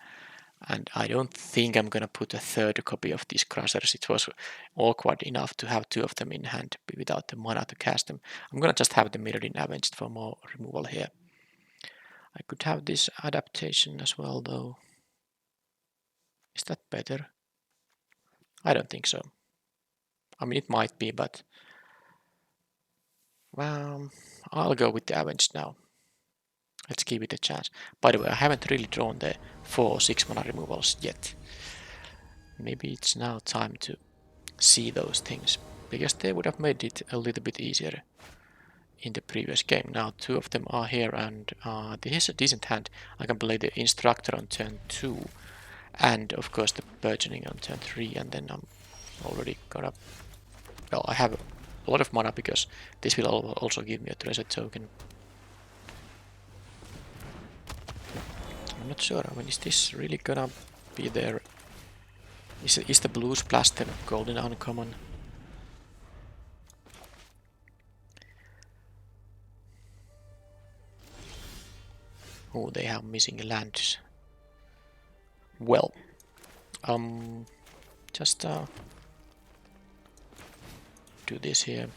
And I don't think I'm gonna put a third copy of these Crushers. It was awkward enough to have 2 of them in hand without the mana to cast them. I'm gonna just have the Mirroring Avenged for more removal here. I could have this adaptation as well, though. Is that better? I don't think so. I mean, it might be, but I'll go with the Avenged now. Let's give it a chance. By the way, I haven't really drawn the 4 or 6 mana removals yet. Maybe it's now time to see those things, because they would have made it a little bit easier in the previous game. Now 2 of them are here, and this is a decent hand. I can play the Instructor on turn 2, and of course the Burgeoning on turn 3, and then I'm already gonna... Well, I have a lot of mana, because this will also give me a treasure token. I'm not sure. I mean, is this really gonna be there? Is the blue splash the golden uncommon? Oh, they have missing lands. Well, just do this here.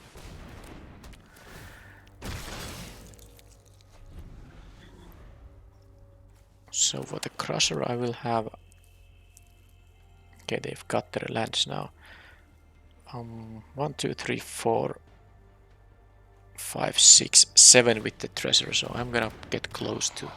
So for the Crusher, I will have... Okay, they've got their lands now. 1, 2, 3, 4, 5, 6, 7 with the treasure. So I'm gonna get close to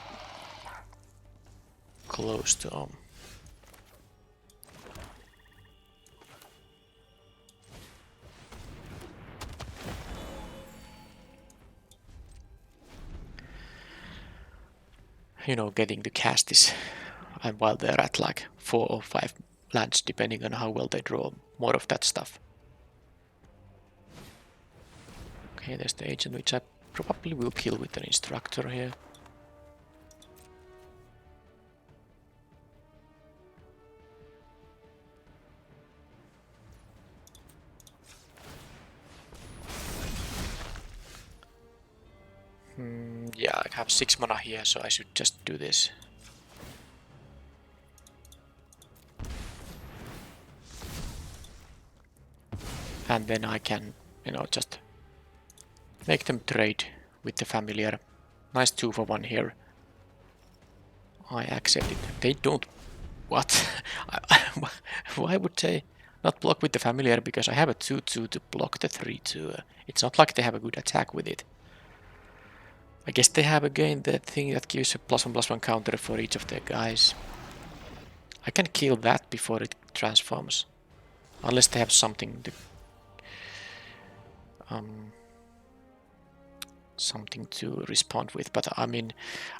you know, getting to cast this, and while they're at like 4 or 5 lands, depending on how well they draw more of that stuff. Okay, there's the agent, which I probably will kill with an Instructor here. Yeah, I have 6 mana here, so I should just do this. And then I can, you know, just make them trade with the Familiar. Nice 2 for 1 here. I accept it. They don't... What? Why would they not block with the Familiar? Because I have a 2-2 to block the 3-2. It's not like they have a good attack with it. I guess they have again the thing that gives a +1/+1 counter for each of their guys. I can kill that before it transforms. Unless they have something to... something to respond with, but I mean,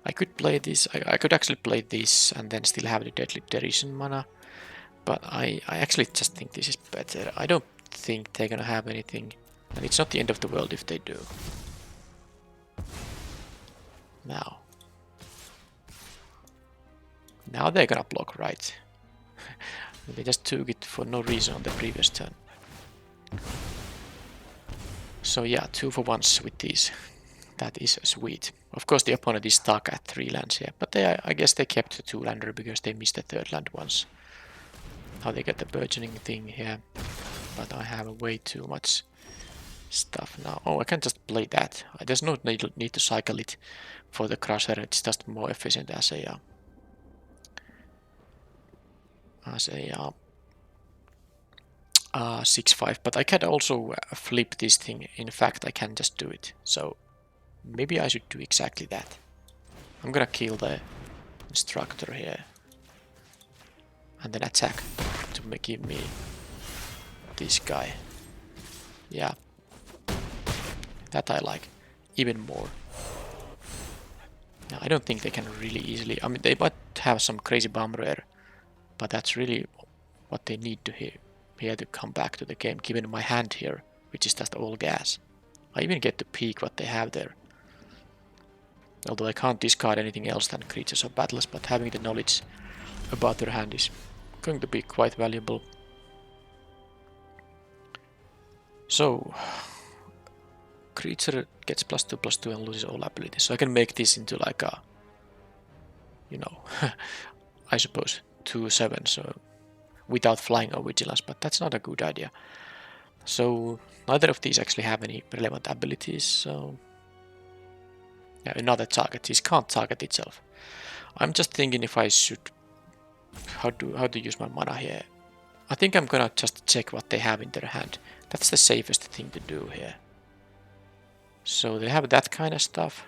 I could play this, I could actually play this and then still have the Deadly Derision mana, but I actually just think this is better. I don't think they're gonna have anything, and it's not the end of the world if they do. Now they're gonna block, right? They just took it for no reason on the previous turn. So yeah, 2 for 1s with these. That is sweet. Of course the opponent is stuck at 3 lands here, but I guess they kept the 2-lander because they missed the 3rd land once. Now they get the Burgeoning thing here, but I have way too much stuff now. Oh, I can just play that. There's no need to cycle it for the Crusher. It's just more efficient as a 6/5, but I can also flip this thing. In fact, I can just do it. So maybe I should do exactly that. I'm gonna kill the Instructor here and then attack to give me this guy. Yeah, that I like even more. Now, I don't think they can really easily... I mean, they might have some crazy bomb rare, but that's really what they need to here to come back to the game, given my hand here, which is just all gas. I even get to peek what they have there. Although I can't discard anything else than creatures or battles, but having the knowledge about their hand is going to be quite valuable. So, creature gets +2/+2 and loses all abilities. So I can make this into like a, you know, I suppose 2/7, so without flying or vigilance, but that's not a good idea. So neither of these actually have any relevant abilities, so Yeah, another target. This can't target itself. I'm just thinking if I should how to use my mana here. I think I'm gonna just check what they have in their hand. That's the safest thing to do here. So they have that kind of stuff.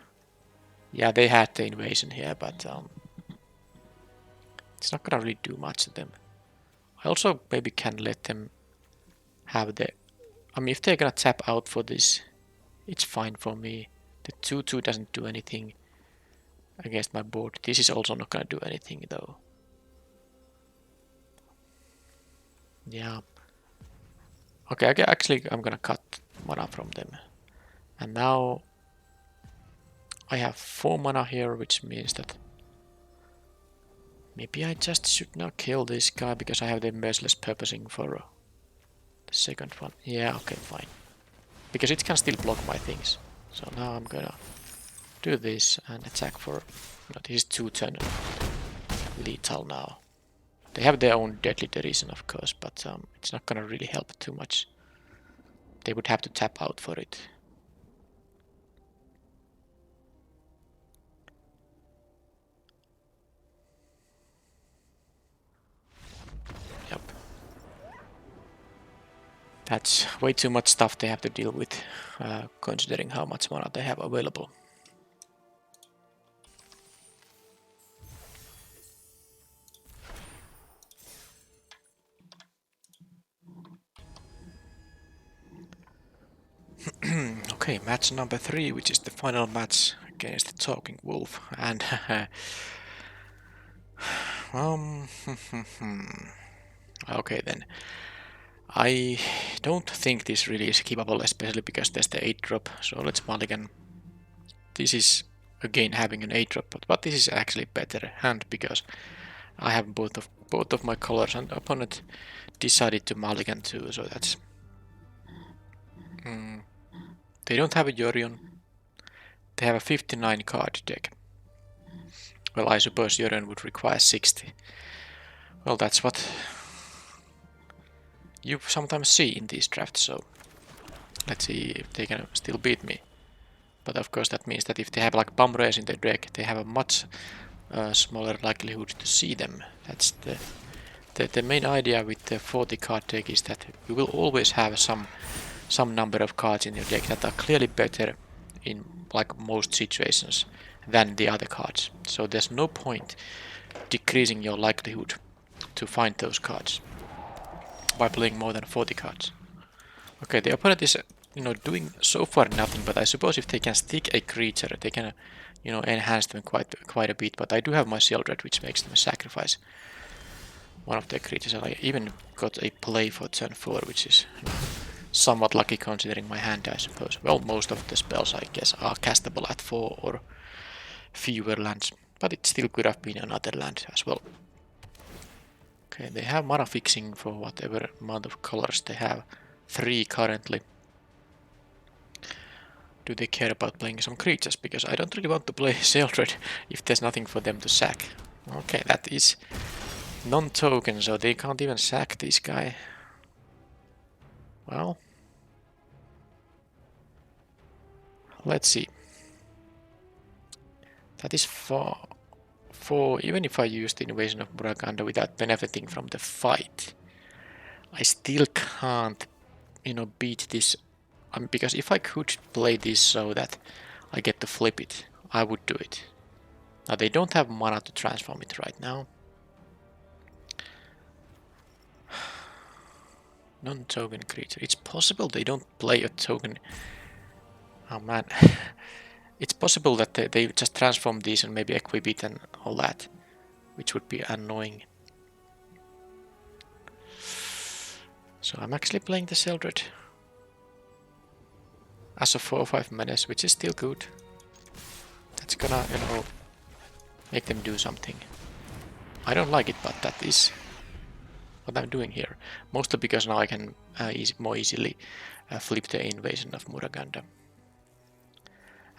Yeah, they had the invasion here, but it's not gonna really do much to them. I also maybe can let them have the... I mean, if they're gonna tap out for this, it's fine for me. The 2-2 doesn't do anything against my board. This is also not gonna do anything though. Yeah. Okay, actually I'm gonna cut mana from them. And now I have 4 mana here, which means that maybe I just should not kill this guy because I have the merciless purposing for the second one. Yeah, okay, fine. Because it can still block my things. So now I'm gonna do this and attack for... No, this is 2-turn lethal now. They have their own deadly derision, of course, but it's not gonna really help too much. They would have to tap out for it. Yep. That's way too much stuff they have to deal with, considering how much mana they have available. Okay, match number 3, which is the final match against the Talking Wolf, and okay then. I don't think this really is keepable, especially because there's the 8-drop, so let's mulligan. This is again having an 8-drop, but this is actually better hand because I have both of my colors, and opponent decided to mulligan too, so that's... They don't have a Yorion. They have a 59 card deck. Well, I suppose Yorion would require 60. Well, that's what you sometimes see in these drafts, so let's see if they can still beat me. But of course that means that if they have like bomb rares in their deck, they have a much smaller likelihood to see them. That's the main idea with the 40 card deck, is that you will always have some number of cards in your deck that are clearly better in like most situations than the other cards. So there's no point decreasing your likelihood to find those cards by playing more than 40 cards. Okay, the opponent is doing so far nothing, but I suppose if they can stick a creature, they can enhance them quite a bit. But I do have my Sheldred, which makes them sacrifice one of their creatures. I even got a play for turn 4, which is somewhat lucky considering my hand, I suppose. Well, most of the spells, I guess, are castable at 4 or fewer lands, but it still could have been another land as well. Okay, they have mana fixing for whatever amount of colors they have. 3 currently. Do they care about playing some creatures? Because I don't really want to play Sheldred if there's nothing for them to sack. Okay, that is non-token, so they can't even sack this guy. Well, let's see. That is for even if I use the Invasion of Muraganda without benefiting from the fight, I still can't, beat this. Because if I could play this so that I get to flip it, I would do it. Now they don't have mana to transform it right now. Non-token creature. It's possible they don't play a token. Oh man. It's possible that they just transform these and maybe equip it and all that, which would be annoying. So I'm actually playing the Sheldred as a 4/5 menace, which is still good. That's gonna, make them do something. I don't like it, but that is what I'm doing here. Mostly because now I can more easily flip the Invasion of Muraganda.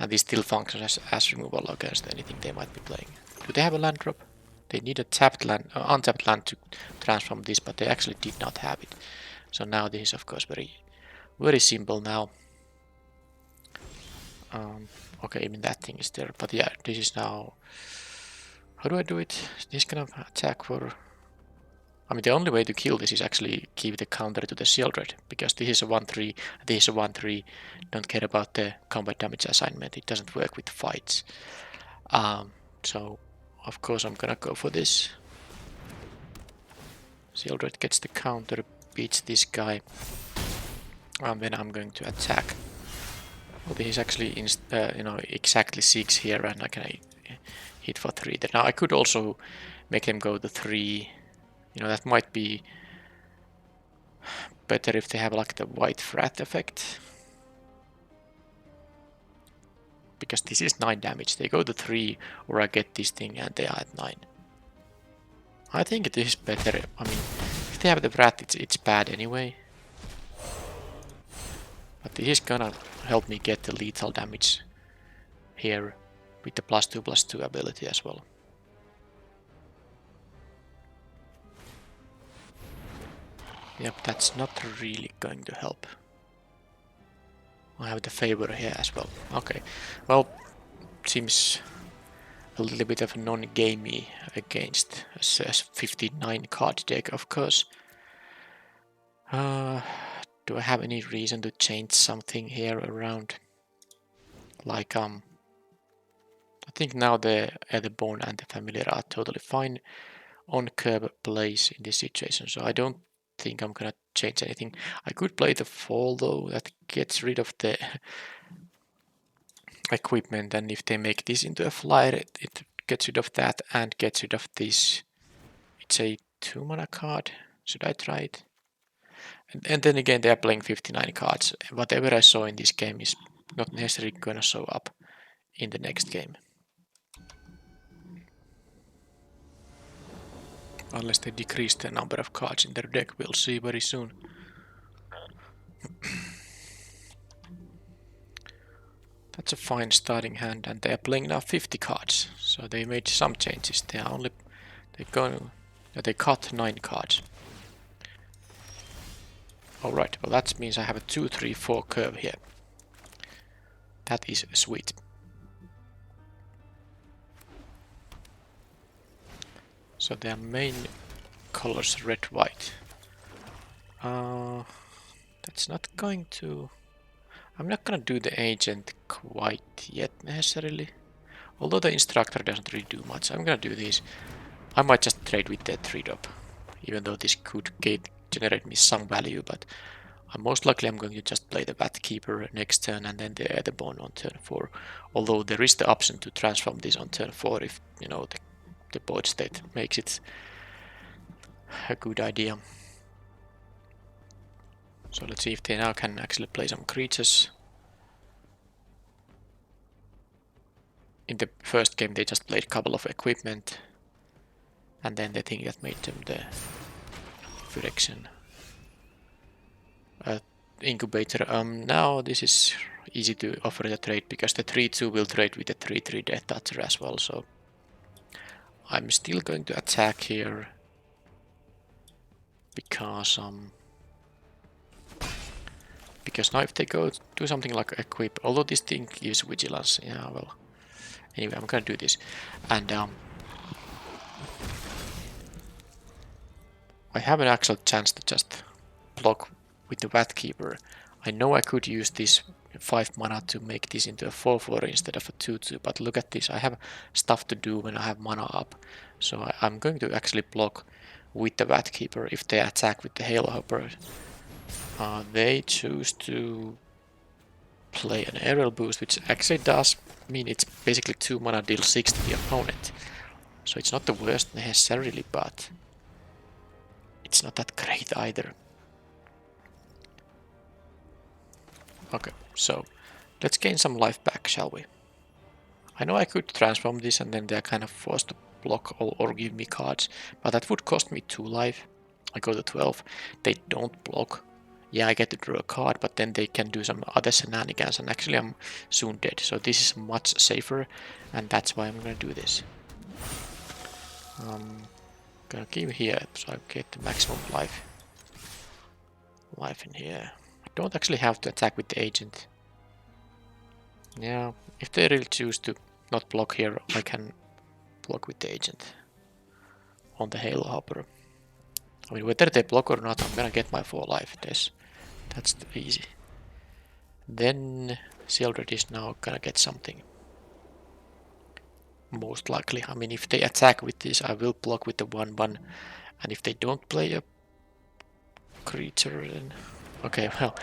And this still functions as removal against anything they might be playing. Do they have a land drop? They need a tapped land, untapped land to transform this, but they actually did not have it. So now this is of course very simple now. Okay, even that thing is there. But yeah, this is now... How do I do it? This kind of attack for... I mean, the only way to kill this is actually give the counter to the Shieldred, because this is a 1-3, this is a 1-3. Don't care about the combat damage assignment. It doesn't work with fights. So, of course, I'm gonna go for this. Shieldred gets the counter, beats this guy, and then I'm going to attack. Well, this is actually exactly 6 here, and I can hit for 3 there. Now I could also make him go to 3. You know, that might be better if they have like the white frat effect. Because this is 9 damage. They go to 3, or I get this thing and they are at 9. I think this is better. I mean, if they have the frat, it's bad anyway. But this is gonna help me get the lethal damage here with the +2/+2 ability as well. Yep, that's not really going to help. I have the favor here as well. Okay, well, seems a little bit of non-gamey against a 59 card deck, of course. Do I have any reason to change something here around? Like, I think now the Aetherborn and the Familiar are totally fine on curve plays in this situation, so I don't think I'm gonna change anything. I could play the Fall though, that gets rid of the equipment, and if they make this into a flyer, it gets rid of that and gets rid of this. It's a 2 mana card. Should I try it? And then again, they are playing 59 cards. Whatever I saw in this game is not necessarily gonna show up in the next game. Unless they decrease the number of cards in their deck, we'll see very soon. That's a fine starting hand, and they are playing now 50 cards, so they made some changes. They cut 9 cards. Alright, well that means I have a 2-3-4 curve here. That is sweet. So their main colors red-white. That's not going to... I'm not gonna do the agent quite yet necessarily. Although the instructor doesn't really do much, I'm gonna do this. I might just trade with the 3-drop, even though this could generate me some value, but most likely I'm going to just play the Vat Keeper next turn and then the Aetherborn on turn 4. Although there is the option to transform this on turn 4 if, you know, the board state makes it a good idea. So let's see if they now can actually play some creatures. In the first game they just played a couple of equipment, and then the thing that made them the Phyrexian incubator. Now this is easy to offer the trade because the 3-2 will trade with the 3-3 Death Toucher as well, so I'm still going to attack here because now if they go do something like equip, although this thing gives vigilance, yeah, well, anyway, I'm gonna do this, and I have an actual chance to just block with the Vat Keeper. I know I could use this 5 mana to make this into a 4-4 instead of a 2-2, but look at this, I have stuff to do when I have mana up, so I'm going to actually block with the Vat Keeper if they attack with the Halo Hopper. They choose to play an aerial boost, which actually does mean it's basically 2 mana deal 6 to the opponent. So it's not the worst necessarily, but it's not that great either. Okay, so let's gain some life back, shall we? I know I could transform this and then they're kind of forced to block or give me cards, but that would cost me 2 life. I go to 12, they don't block. Yeah, I get to draw a card, but then they can do some other shenanigans, and actually I'm soon dead. So this is much safer, and that's why I'm gonna do this. Gonna keep here, so I get the maximum life in here. I don't actually have to attack with the agent. Yeah, if they really choose to not block here, I can block with the agent on the Halo Hopper. I mean, whether they block or not, I'm gonna get my 4 life. That's easy. Then Shieldred is now gonna get something. Most likely. I mean, if they attack with this, I will block with the 1/1. And if they don't play a creature, then... Okay, well,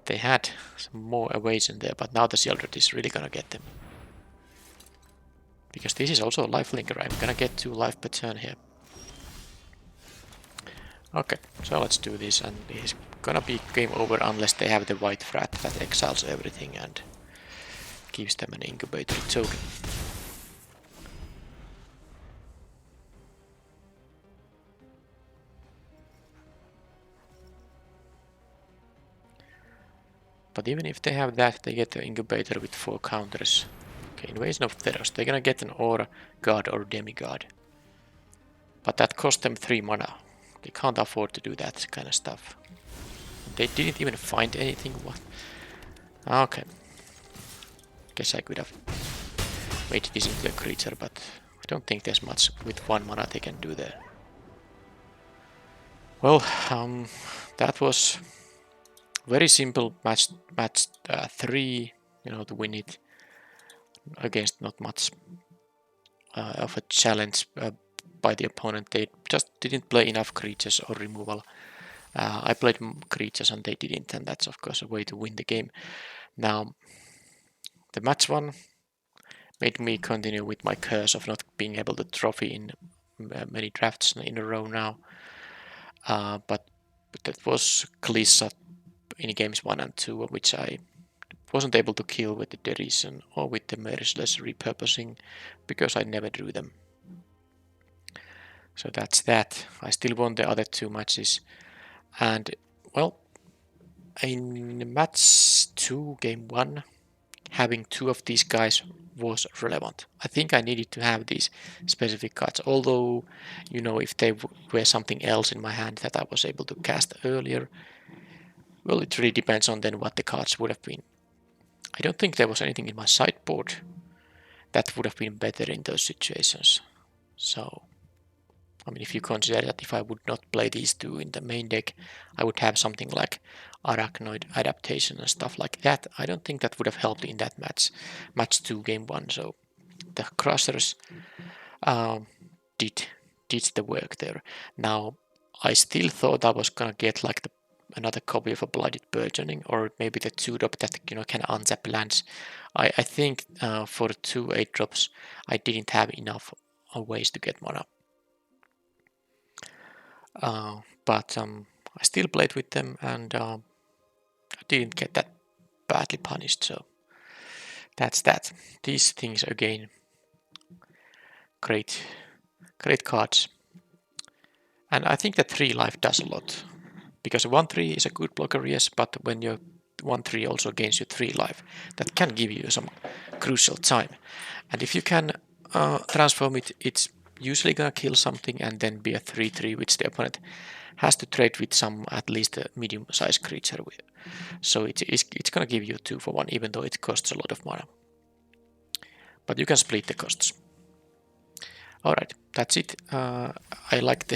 they had some more evasion there, but now the Shieldred is really gonna get them. Because this is also a life linker. I'm gonna get 2 life per turn here. Okay, so let's do this, and it's gonna be game over unless they have the white frat that exiles everything and gives them an incubator token. But even if they have that, they get the incubator with 4 counters. Okay, Invasion of Theros. They're gonna get an Aura, God, or Demigod. But that cost them 3 mana. They can't afford to do that kind of stuff. They didn't even find anything. What? Okay. Guess I could have made this into a creature, but I don't think there's much with 1 mana they can do there. Well, that was very simple match 3, you know, to win it against not much of a challenge by the opponent. They just didn't play enough creatures or removal. I played creatures and they didn't, and that's of course a way to win the game. Now, the match 1 made me continue with my curse of not being able to trophy in many drafts in a row now. But that was Kalissa in games 1 and 2, which I wasn't able to kill with the derision or with the merciless repurposing because I never drew them. So that's that. I still won the other 2 matches, and well, in match 2, game 1, having 2 of these guys was relevant. I think I needed to have these specific cards, although, you know, if they were something else in my hand that I was able to cast earlier, well, it really depends on then what the cards would have been. I don't think there was anything in my sideboard that would have been better in those situations. So, I mean, if you consider that if I would not play these 2 in the main deck, I would have something like Arachnoid adaptation and stuff like that. I don't think that would have helped in that match 2, game 1. So the Crushers did the work there. Now, I still thought I was gonna get like another copy of a Blooded Burgeoning, or maybe the 2-drop that, you know, can untap lands. I think for 2 8-drops I didn't have enough ways to get mana. But I still played with them, and I didn't get that badly punished. So that's that. These things again, great cards. And I think that 3 life does a lot, because 1/3 is a good blocker, yes, but when your 1/3 also gains you 3 life, that can give you some crucial time. And if you can transform it, it's usually gonna kill something and then be a 3/3, which the opponent has to trade with some, at least a medium-sized creature with. So it's gonna give you 2 for 1, even though it costs a lot of mana. But you can split the costs. Alright, that's it. I like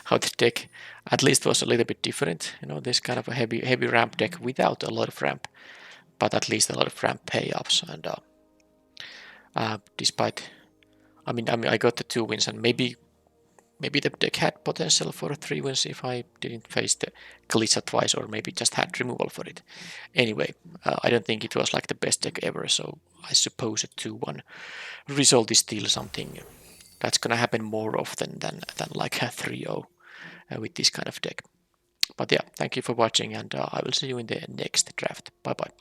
how the deck at least was a little bit different. You know, this kind of a heavy ramp deck without a lot of ramp, but at least a lot of ramp payoffs. And despite, I mean, I got the 2 wins, and maybe the deck had potential for 3 wins if I didn't face the Kalissa twice, or maybe just had removal for it. Anyway, I don't think it was like the best deck ever, so I suppose a 2-1 result is still something that's gonna happen more often than like a 3-0 with this kind of deck. But yeah, thank you for watching, and I will see you in the next draft. Bye bye.